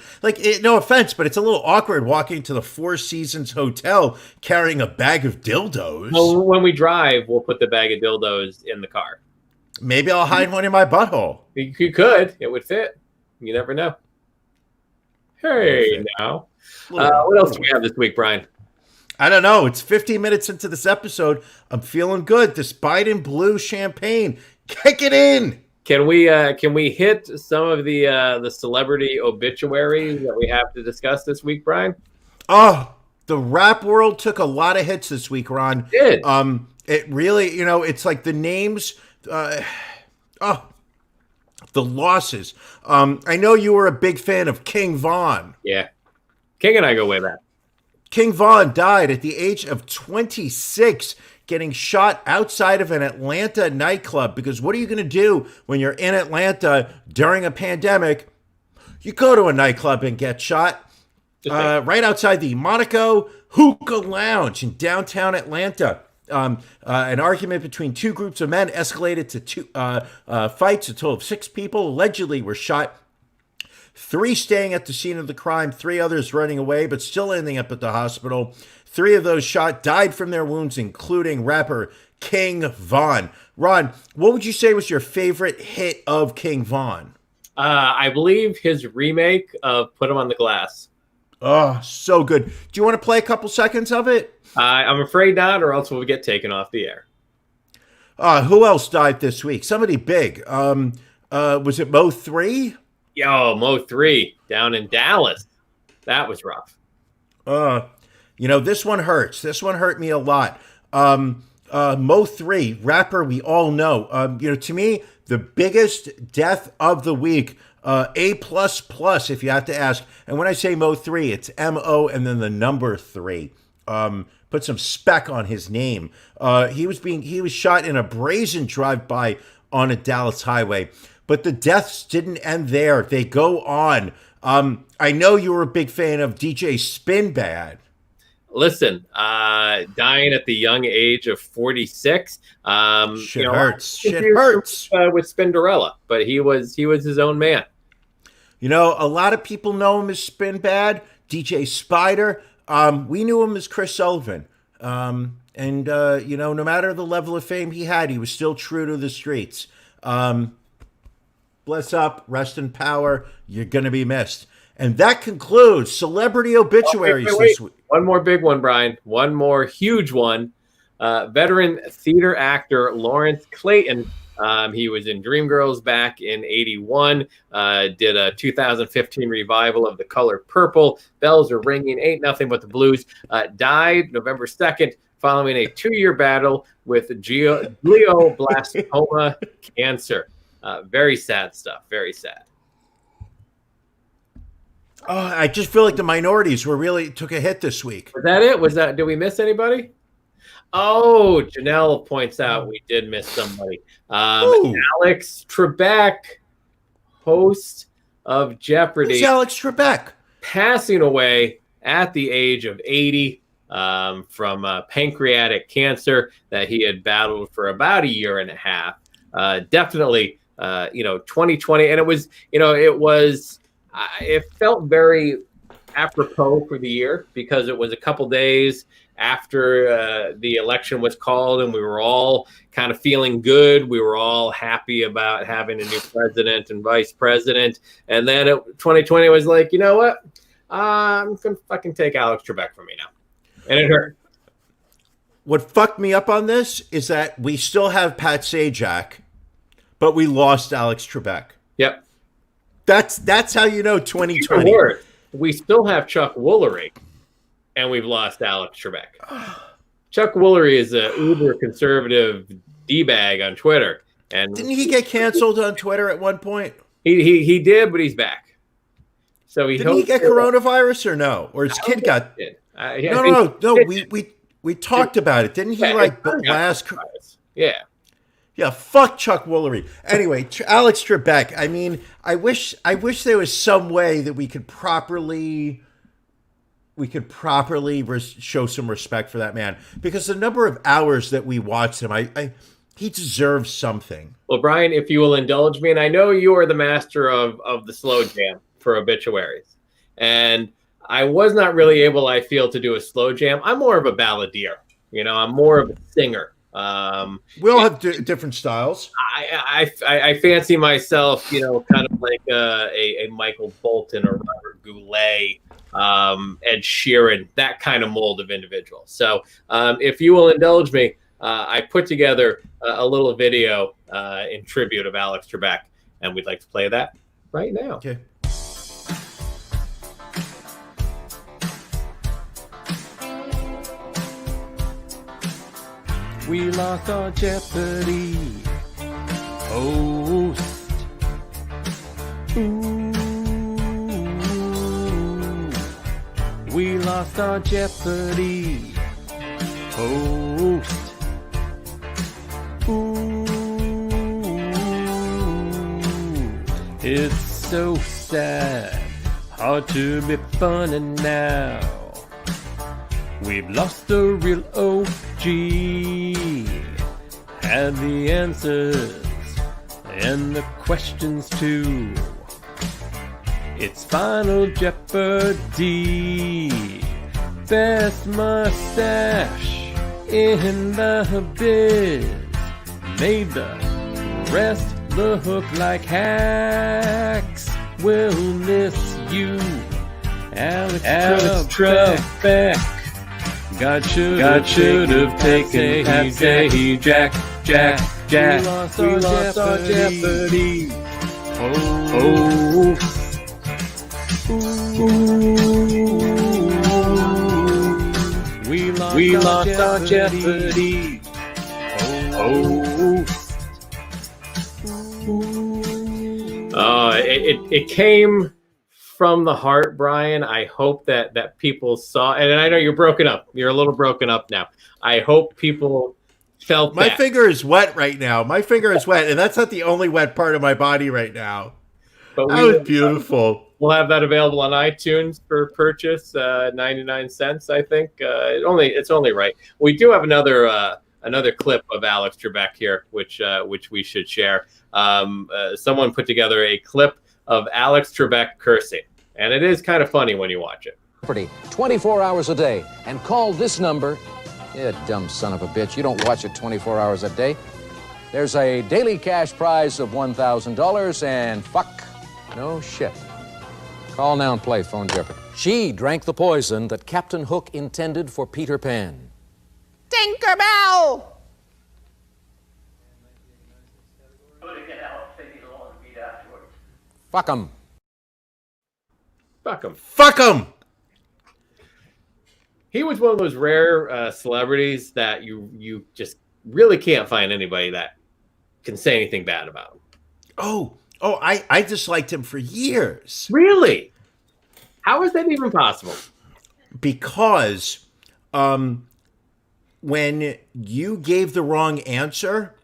no offense, but it's a little awkward walking to the Four Seasons Hotel carrying a bag of dildos. Well, when we drive, we'll put the bag of dildos in the car. Maybe I'll hide one in my butthole. You could. It would fit. You never know. Hey, now. What else do we have this week, Brian? I don't know. It's 15 minutes into this episode. I'm feeling good. This Biden Blue champagne. Kick it in. Can we hit some of the celebrity obituaries that we have to discuss this week, Brian? Oh, the rap world took a lot of hits this week, Ron. It did. It really, it's like the names. The losses. I know you were a big fan of King Von. Yeah. King and I go way back. King Von died at the age of 26, getting shot outside of an Atlanta nightclub. Because what are you going to do when you're in Atlanta during a pandemic? You go to a nightclub and get shot. Right outside the Monaco Hookah Lounge in downtown Atlanta. An argument between two groups of men escalated to two fights. A total of 6 people allegedly were shot. 3 staying at the scene of the crime, 3 others running away, but still ending up at the hospital. 3 of those shot died from their wounds, including rapper King Von. Ron, what would you say was your favorite hit of King Von? I believe his remake of Put 'Em on the Glass. Oh, so good. Do you want to play a couple seconds of it? I'm afraid not, or else we'll get taken off the air. Who else died this week? Somebody big. Was it Mo 3? Yo, Mo 3 down in Dallas. That was rough. This one hurts. This one hurt me a lot. Mo 3, rapper we all know. To me, the biggest death of the week, A++, if you have to ask. And when I say Mo 3, it's M-O and then the number 3. Put some spec on his name. He was shot in a brazen drive-by on a Dallas highway. But the deaths didn't end there. They go on. I know you were a big fan of DJ Spinbad. Listen, dying at the young age of 46. Shit hurts. Shit hurts. With Spinderella, but he was his own man. A lot of people know him as Spinbad, DJ Spider. We knew him as Chris Sullivan. No matter the level of fame he had, he was still true to the streets. Bless up, rest in power. You're going to be missed. And that concludes celebrity obituaries this week. One more big one, Brian. One more huge one. Veteran theater actor Lawrence Clayton. He was in Dreamgirls back in '81. Did a 2015 revival of The Color Purple. Bells Are Ringing. Ain't Nothing But the Blues. Died November 2nd following a 2-year battle with glioblastoma cancer. Very sad stuff. Very sad. Oh, I just feel like the minorities really took a hit this week. Was that it? Did we miss anybody? Oh, Janelle points out we did miss somebody. Alex Trebek, host of Jeopardy. Who's Alex Trebek? Passing away at the age of 80 from pancreatic cancer that he had battled for about 1.5 years. Definitely, 2020. And it felt very apropos for the year because it was a couple days after the election was called and we were all kind of feeling good. We were all happy about having a new president and vice president. And then 2020 was like, you know what? I'm going to fucking take Alex Trebek from me now. And it hurt. What fucked me up on this is that we still have Pat Sajak, but we lost Alex Trebek. Yep. That's how you know 2020. We still have Chuck Woolery, and we've lost Alex Trebek. Chuck Woolery is a uber conservative D-bag on Twitter, and didn't he get canceled on Twitter at one point? He did, but he's back. So didn't he get coronavirus or no? Or his kid got? No. We talked about it, didn't he? Last. Yeah. Yeah, fuck Chuck Woolery. Anyway, Alex Trebek. I mean, I wish there was some way that we could properly show some respect for that man, because the number of hours that we watched him, he deserves something. Well, Brian, if you will indulge me, and I know you are the master of the slow jam for obituaries, and I was not really able, I feel, to do a slow jam. I'm more of a balladeer. I'm more of a singer. We all have different styles. I fancy myself, kind of like a Michael Bolton or Robert Goulet, Ed Sheeran, that kind of mold of individual. So if you will indulge me, I put together a little video in tribute of Alex Trebek, and we'd like to play that right now. Okay. We lost our Jeopardy host. Ooh. We lost our Jeopardy host. Ooh. It's so sad, hard to be funny now. We've lost the real OG, had the answers and the questions too. It's Final Jeopardy, best mustache in the biz, made the rest look like hacks. We'll miss you, Alex Trebek. God should have taken Happy Jack. We lost our Jeopardy. Oh. We lost our Jeopardy. It came from the heart, Brian. I hope that people saw, and I know you're broken up. You're a little broken up now. I hope people felt my that. finger is wet right now. My finger is wet, and that's not the only wet part of my body right now. But that was beautiful. We'll have that available on iTunes for purchase, 99 cents, I think. It's only right. We do have another clip of Alex Trebek here, which we should share. Someone put together a clip of Alex Trebek cursing, and it is kind of funny when you watch it. 24 hours a day, and call this number. You dumb son of a bitch, you don't watch it 24 hours a day. There's a daily cash prize of $1,000, and fuck no shit. Call now and play Phone Jeopardy. She drank the poison that Captain Hook intended for Peter Pan. Tinkerbell! Fuck 'em. Fuck him. Fuck him. He was one of those rare celebrities that you just really can't find anybody that can say anything bad about him. I disliked him for years. Really? How is that even possible? Because when you gave the wrong answer,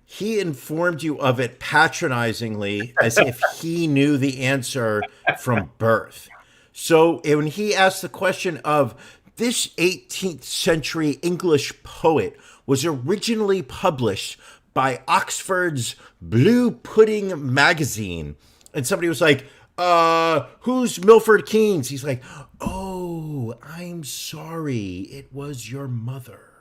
he informed you of it patronizingly as if he knew the answer from birth. So when he asked the question of, this 18th century English poet was originally published by Oxford's Blue Pudding magazine. And somebody was like, who's Milford Keynes? He's like, oh, I'm sorry. It was your mother.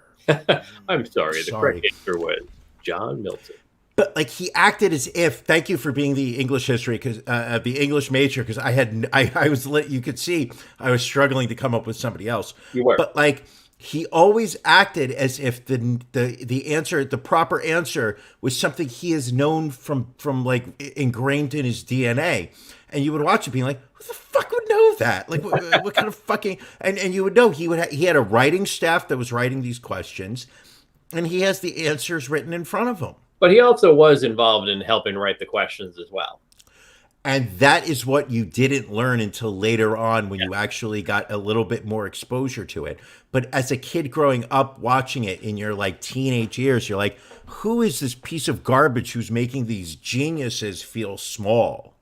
I'm sorry. The correct answer was John Milton. But like, he acted as if, thank you for being the English history, because the English major, because I was lit. You could see I was struggling to come up with somebody else. You were. But like, he always acted as if the answer, the proper answer, was something he has known from like ingrained in his DNA. And you would watch it being like, who the fuck would know that? Like, what kind of fucking, and you would know he had a writing staff that was writing these questions, and he has the answers written in front of him. But he also was involved in helping write the questions as well. And that is what you didn't learn until later on when you actually got a little bit more exposure to it. But as a kid growing up watching it in your like teenage years, you're like, who is this piece of garbage who's making these geniuses feel small?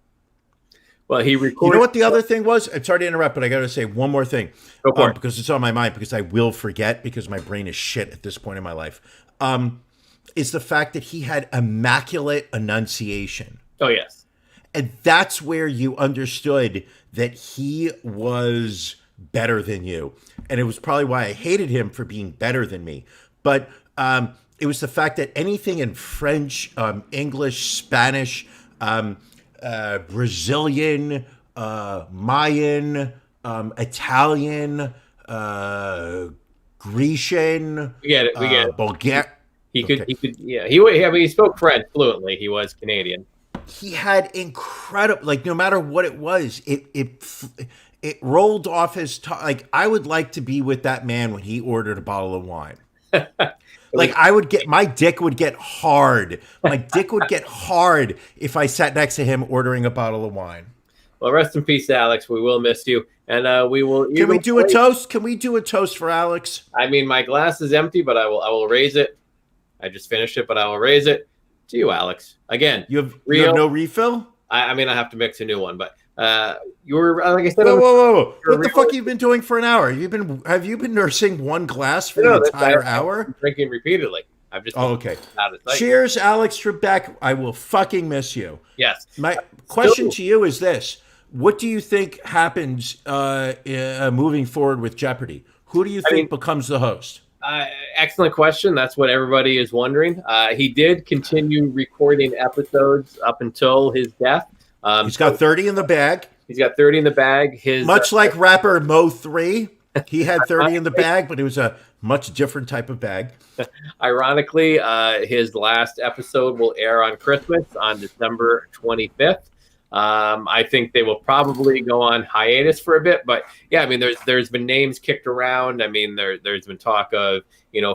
Well, he recorded. You know what the other thing was? I'm sorry to interrupt, but I got to say one more thing. Go for it. Because it's on my mind, because I will forget, because my brain is shit at this point in my life, is the fact that he had immaculate enunciation. Oh, yes. And that's where you understood that he was better than you. And it was probably why I hated him for being better than me. But it was the fact that anything in French, English, Spanish, Brazilian, Mayan, Italian, Grecian, We get it. Bulgarian. He spoke French fluently. He was Canadian. He had incredible, like, no matter what it was, it rolled off his tongue. Like, I would like to be with that man when he ordered a bottle of wine. Like, my dick would get hard. My dick would get hard if I sat next to him ordering a bottle of wine. Well, rest in peace, Alex. We will miss you. And we will. Can we do a toast? Can we do a toast for Alex? I mean, my glass is empty, but I will raise it. I just finished it, but I will raise it to you, Alex. Again, you have no refill? I mean, I have to mix a new one, but you were, like I said, whoa. What the fuck have you been doing for an hour? Have you been nursing one glass for the entire hour? Drinking repeatedly. I've just okay. Cheers, Alex Trebek. I will fucking miss you. Yes. My question to you is this: what do you think happens moving forward with Jeopardy? Who do you think becomes the host? Excellent question. That's what everybody is wondering. He did continue recording episodes up until his death. He's got 30 in the bag. He's got 30 in the bag. Much like rapper Mo 3, he had 30 in the bag, but it was a much different type of bag. Ironically, his last episode will air on Christmas on December 25th. I think they will probably go on hiatus for a bit, but yeah, I mean, there's been names kicked around. I mean, there's been talk of,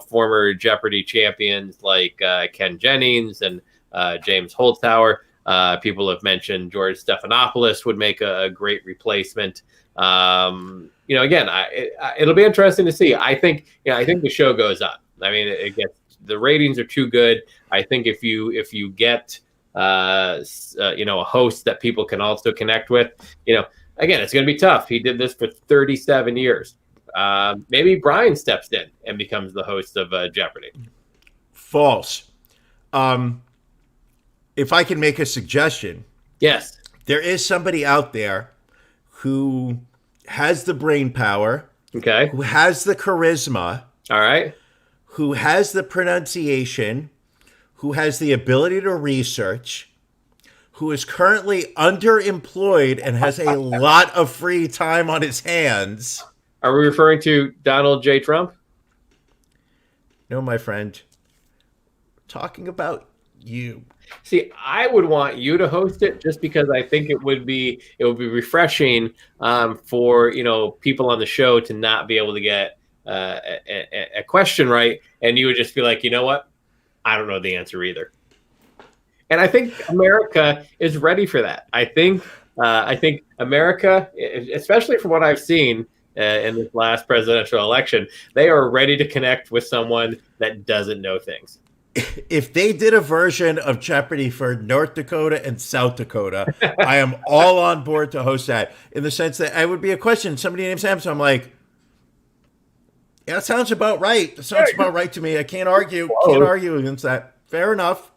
former Jeopardy champions like Ken Jennings and James Holzhauer. People have mentioned George Stephanopoulos would make a great replacement. Again, it'll be interesting to see. I think the show goes on. I mean, the ratings are too good. I think if you get a host that people can also connect with, again, it's going to be tough. He did this for 37 years. Maybe Brian steps in and becomes the host of Jeopardy. False. If I can make a suggestion. Yes. There is somebody out there who has the brain power. Okay. Who has the charisma. All right. Who has the pronunciation, who has the ability to research, who is currently underemployed and has a lot of free time on his hands. Are we referring to Donald J. Trump? No, my friend. Talking about you. See, I would want you to host it just because I think it would be refreshing for people on the show to not be able to get a question right, and you would just be like, you know what? I don't know the answer either. And I think America is ready for that. I think America, especially from what I've seen in this last presidential election, they are ready to connect with someone that doesn't know things. If they did a version of Jeopardy for North Dakota and South Dakota, I am all on board to host that, in the sense that I would be a question. Somebody names Samson. I'm like, yeah, that sounds about right. That sounds about right to me. I can't argue. Can't argue against that. Fair enough.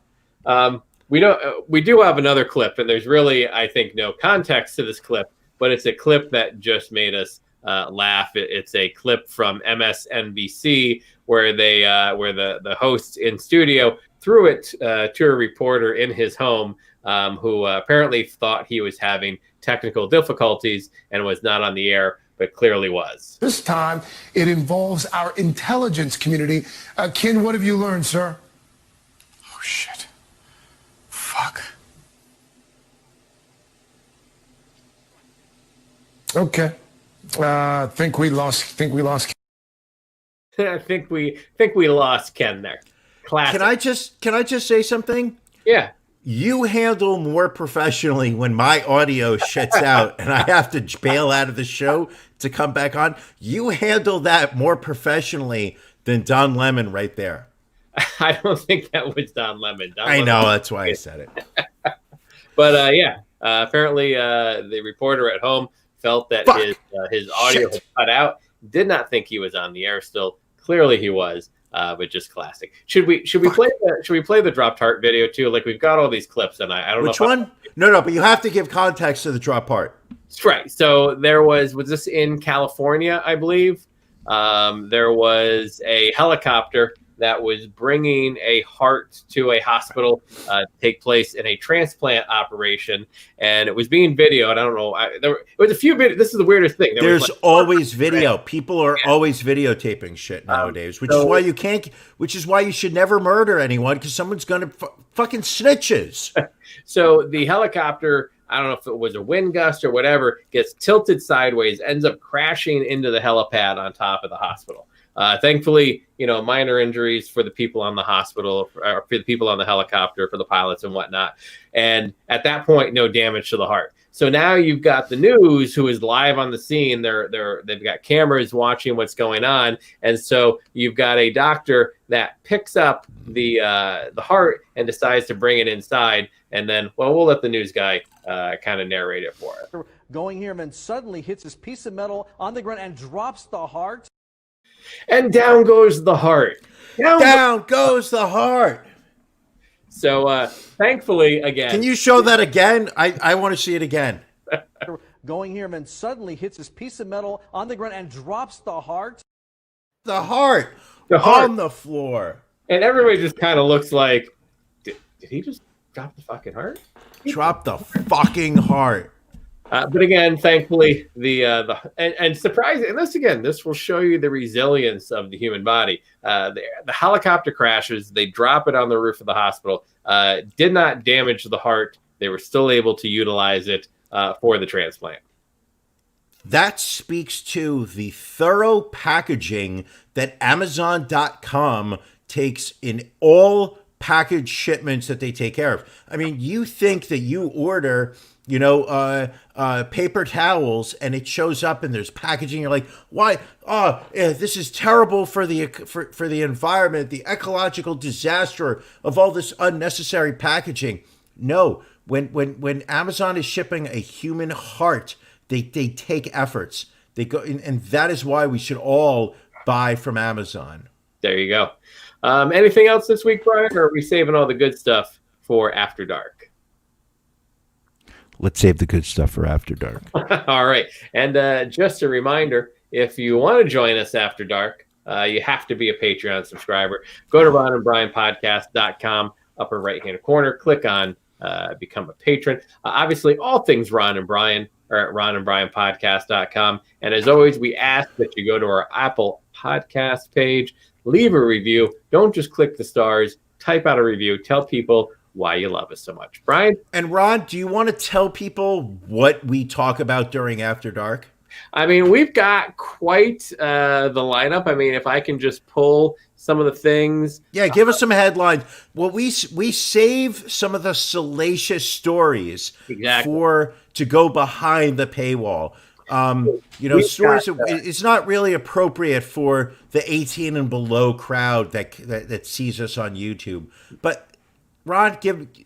We do have another clip, and there's really, I think, no context to this clip, but it's a clip that just made us laugh. It's a clip from MSNBC where the host in studio threw it to a reporter in his home who apparently thought he was having technical difficulties and was not on the air, but clearly was. This time, it involves our intelligence community. Ken, what have you learned, sir? Oh, shit. Fuck. Okay. Think we lost. I think we lost Ken there. Classic. Can I just say something? Yeah. You handle more professionally when my audio shuts out and I have to bail out of the show to come back on. You handle that more professionally than Don Lemon right there. I don't think that was Don Lemon. I know, that's why I said it. But apparently the reporter at home felt that his audio had cut out. Did not think he was on the air still. Clearly he was. But just classic. Should we play the dropped heart video too? Like, we've got all these clips, and I don't know which one. No, but you have to give context to the drop heart. Right. So there was this in California, I believe. There was a helicopter that was bringing a heart to a hospital to take place in a transplant operation, and it was being videoed. I don't know. There was a few videos. This is the weirdest thing. There's always video. People are always videotaping shit nowadays, which is why you can't. Which is why you should never murder anyone, because someone's gonna fucking snitches. So the helicopter, I don't know if it was a wind gust or whatever, gets tilted sideways, ends up crashing into the helipad on top of the hospital. Thankfully, minor injuries for the people on the hospital, or for the people on the helicopter, for the pilots and whatnot. And at that point, no damage to the heart. So now you've got the news, who is live on the scene. They've got cameras watching what's going on, and so you've got a doctor that picks up the heart and decides to bring it inside, and then we'll let the news guy kind of narrate it for us. Going here, and suddenly hits this piece of metal on the ground and drops the heart. And down goes the heart. Down goes the heart. So thankfully, again. Can you show that again? I want to see it again. Going here, and suddenly hits this piece of metal on the ground and drops the heart. The heart on the floor. And everybody just kind of looks like, did he just drop the fucking heart? Drop the fucking heart. But again, thankfully, and surprising, and this will show you the resilience of the human body. The helicopter crashes, they drop it on the roof of the hospital, did not damage the heart. They were still able to utilize it for the transplant. That speaks to the thorough packaging that Amazon.com takes in all package shipments that they take care of. I mean, you think that you order paper towels and it shows up and there's packaging. You're like, why? Oh, this is terrible for the environment, the ecological disaster of all this unnecessary packaging. No, when Amazon is shipping a human heart, they take efforts. They go, and that is why we should all buy from Amazon. There you go. Anything else this week, Brian, or are we saving all the good stuff for After Dark? Let's save the good stuff for After Dark. All right. And just a reminder, if you want to join us After Dark, you have to be a Patreon subscriber. Go to ronandbrianpodcast.com, upper right-hand corner. Click on Become a Patron. Obviously, all things Ron and Brian are at ronandbrianpodcast.com. And as always, we ask that you go to our Apple Podcast page, leave a review. Don't just click the stars. Type out a review. Tell people why you love us so much. Brian? And Ron, do you want to tell people what we talk about during After Dark? I mean, we've got quite the lineup. I mean, if I can just pull some of the things. Yeah, give us some headlines. Well, we save some of the salacious stories to go behind the paywall. Stories it's not really appropriate for the 18 and below crowd that sees us on YouTube. But Ron,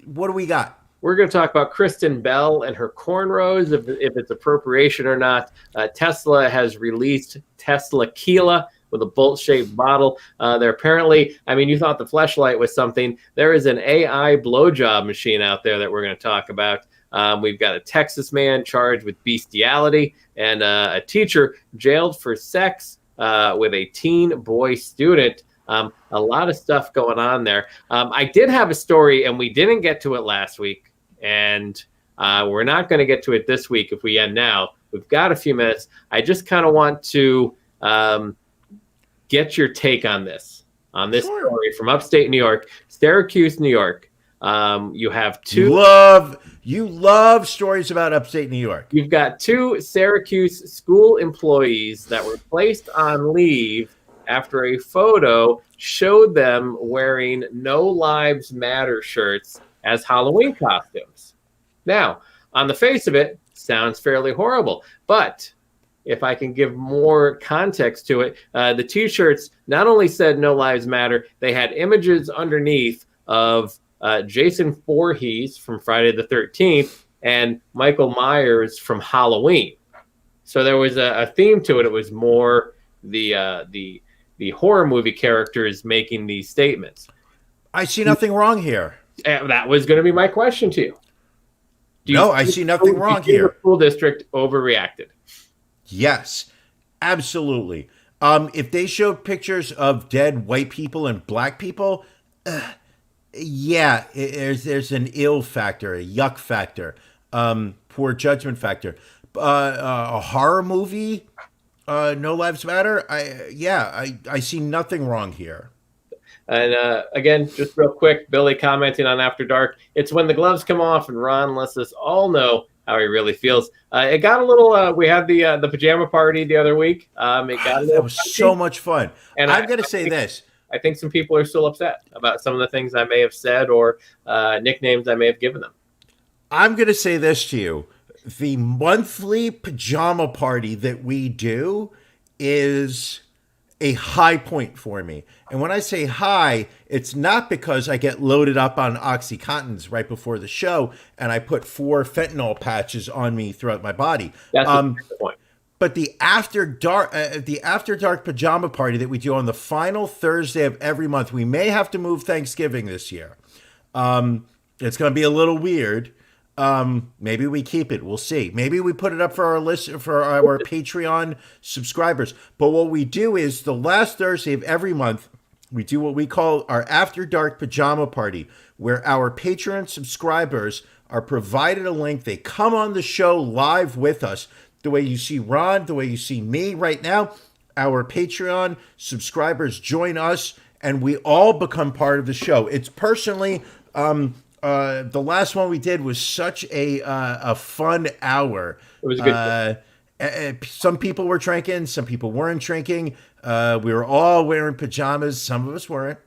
what do we got? We're going to talk about Kristen Bell and her cornrows, if it's appropriation or not. Tesla has released Tesla Keela with a bolt-shaped bottle. They're apparently, you thought the fleshlight was something. There is an AI blowjob machine out there that we're going to talk about. We've got a Texas man charged with bestiality, and a teacher jailed for sex with a teen boy student. A lot of stuff going on there. I did have a story, and we didn't get to it last week, and we're not going to get to it this week if we end now. We've got a few minutes. I just kind of want to get your take on this story from upstate New York, Syracuse, New York. You have two. You love stories about upstate New York. You've got two Syracuse school employees that were placed on leave after a photo showed them wearing No Lives Matter shirts as Halloween costumes. Now, on the face of it, sounds fairly horrible, but if I can give more context to it, the T-shirts not only said "No Lives Matter," they had images underneath of Jason Voorhees from Friday the 13th and Michael Myers from Halloween. So there was a theme to it. It was more the horror movie characters making these statements. I see nothing wrong here. That was going to be my question to you. I see nothing wrong here. The school district overreacted. Yes, absolutely. If they showed pictures of dead white people and black people, there's an ill factor, a yuck factor, poor judgment factor. A horror movie, No Lives Matter. I see nothing wrong here. And again, just real quick, Billy commenting on After Dark. It's when the gloves come off, and Ron lets us all know how he really feels. It got a little. We had the pajama party the other week. It got a little. That was so much fun. And I'm going to say this. I think some people are still upset about some of the things I may have said or nicknames I may have given them. I'm going to say this to you. The monthly pajama party that we do is a high point for me. And when I say high, it's not because I get loaded up on OxyContins right before the show and I put 4 fentanyl patches on me throughout my body. That's the point. But the after dark pajama party that we do on the final Thursday of every month, we may have to move Thanksgiving this year. It's going to be a little weird. Maybe we keep it. We'll see. Maybe we put it up for our our Patreon subscribers. But what we do is the last Thursday of every month, we do what we call our After Dark Pajama Party, where our Patreon subscribers are provided a link. They come on the show live with us. The way you see Ron, the way you see me right now, our Patreon subscribers join us, and we all become part of the show. It's personally, the last one we did was such a fun hour. It was a good. Some people were drinking, some people weren't drinking. We were all wearing pajamas. Some of us weren't.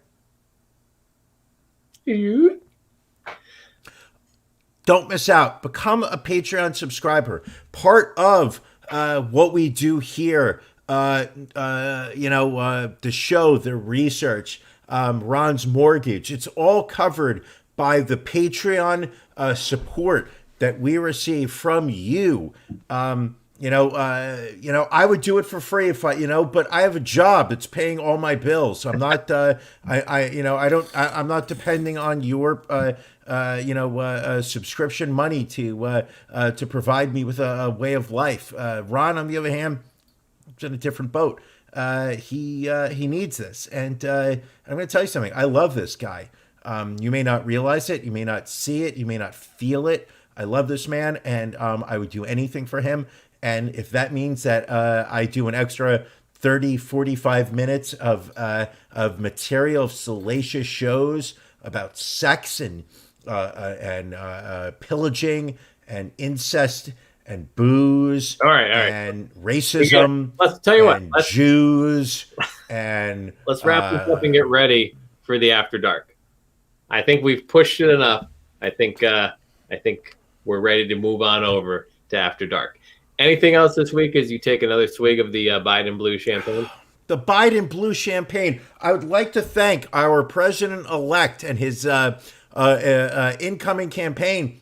Don't miss out. Become a Patreon subscriber. Part of what we do here, the show, the research, Ron's mortgage, it's all covered by the Patreon support that we receive from you. I would do it for free if but I have a job that's paying all my bills. I'm not, I'm not depending on your, subscription money to provide me with a way of life. Ron, on the other hand, is in a different boat. He needs this. And I'm going to tell you something. I love this guy. You may not realize it. You may not see it. You may not feel it. I love this man, and I would do anything for him. And if that means that I do an extra 30, 45 minutes of material, of salacious shows about sex and pillaging and incest and booze, all right. and racism, let's tell you and what, Jews, and let's wrap this up and get ready for the After Dark. I think we've pushed it enough. I think we're ready to move on over to After Dark. Anything else this week as you take another swig of the Biden Blue champagne? The Biden Blue champagne. I would like to thank our president-elect and his incoming campaign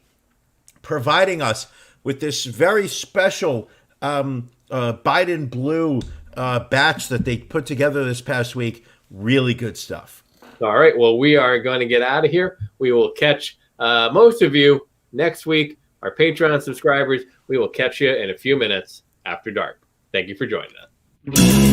providing us with this very special Biden Blue batch that they put together this past week. Really good stuff. All right. Well, we are going to get out of here. We will catch most of you next week. Our Patreon subscribers, we will catch you in a few minutes after dark. Thank you for joining us.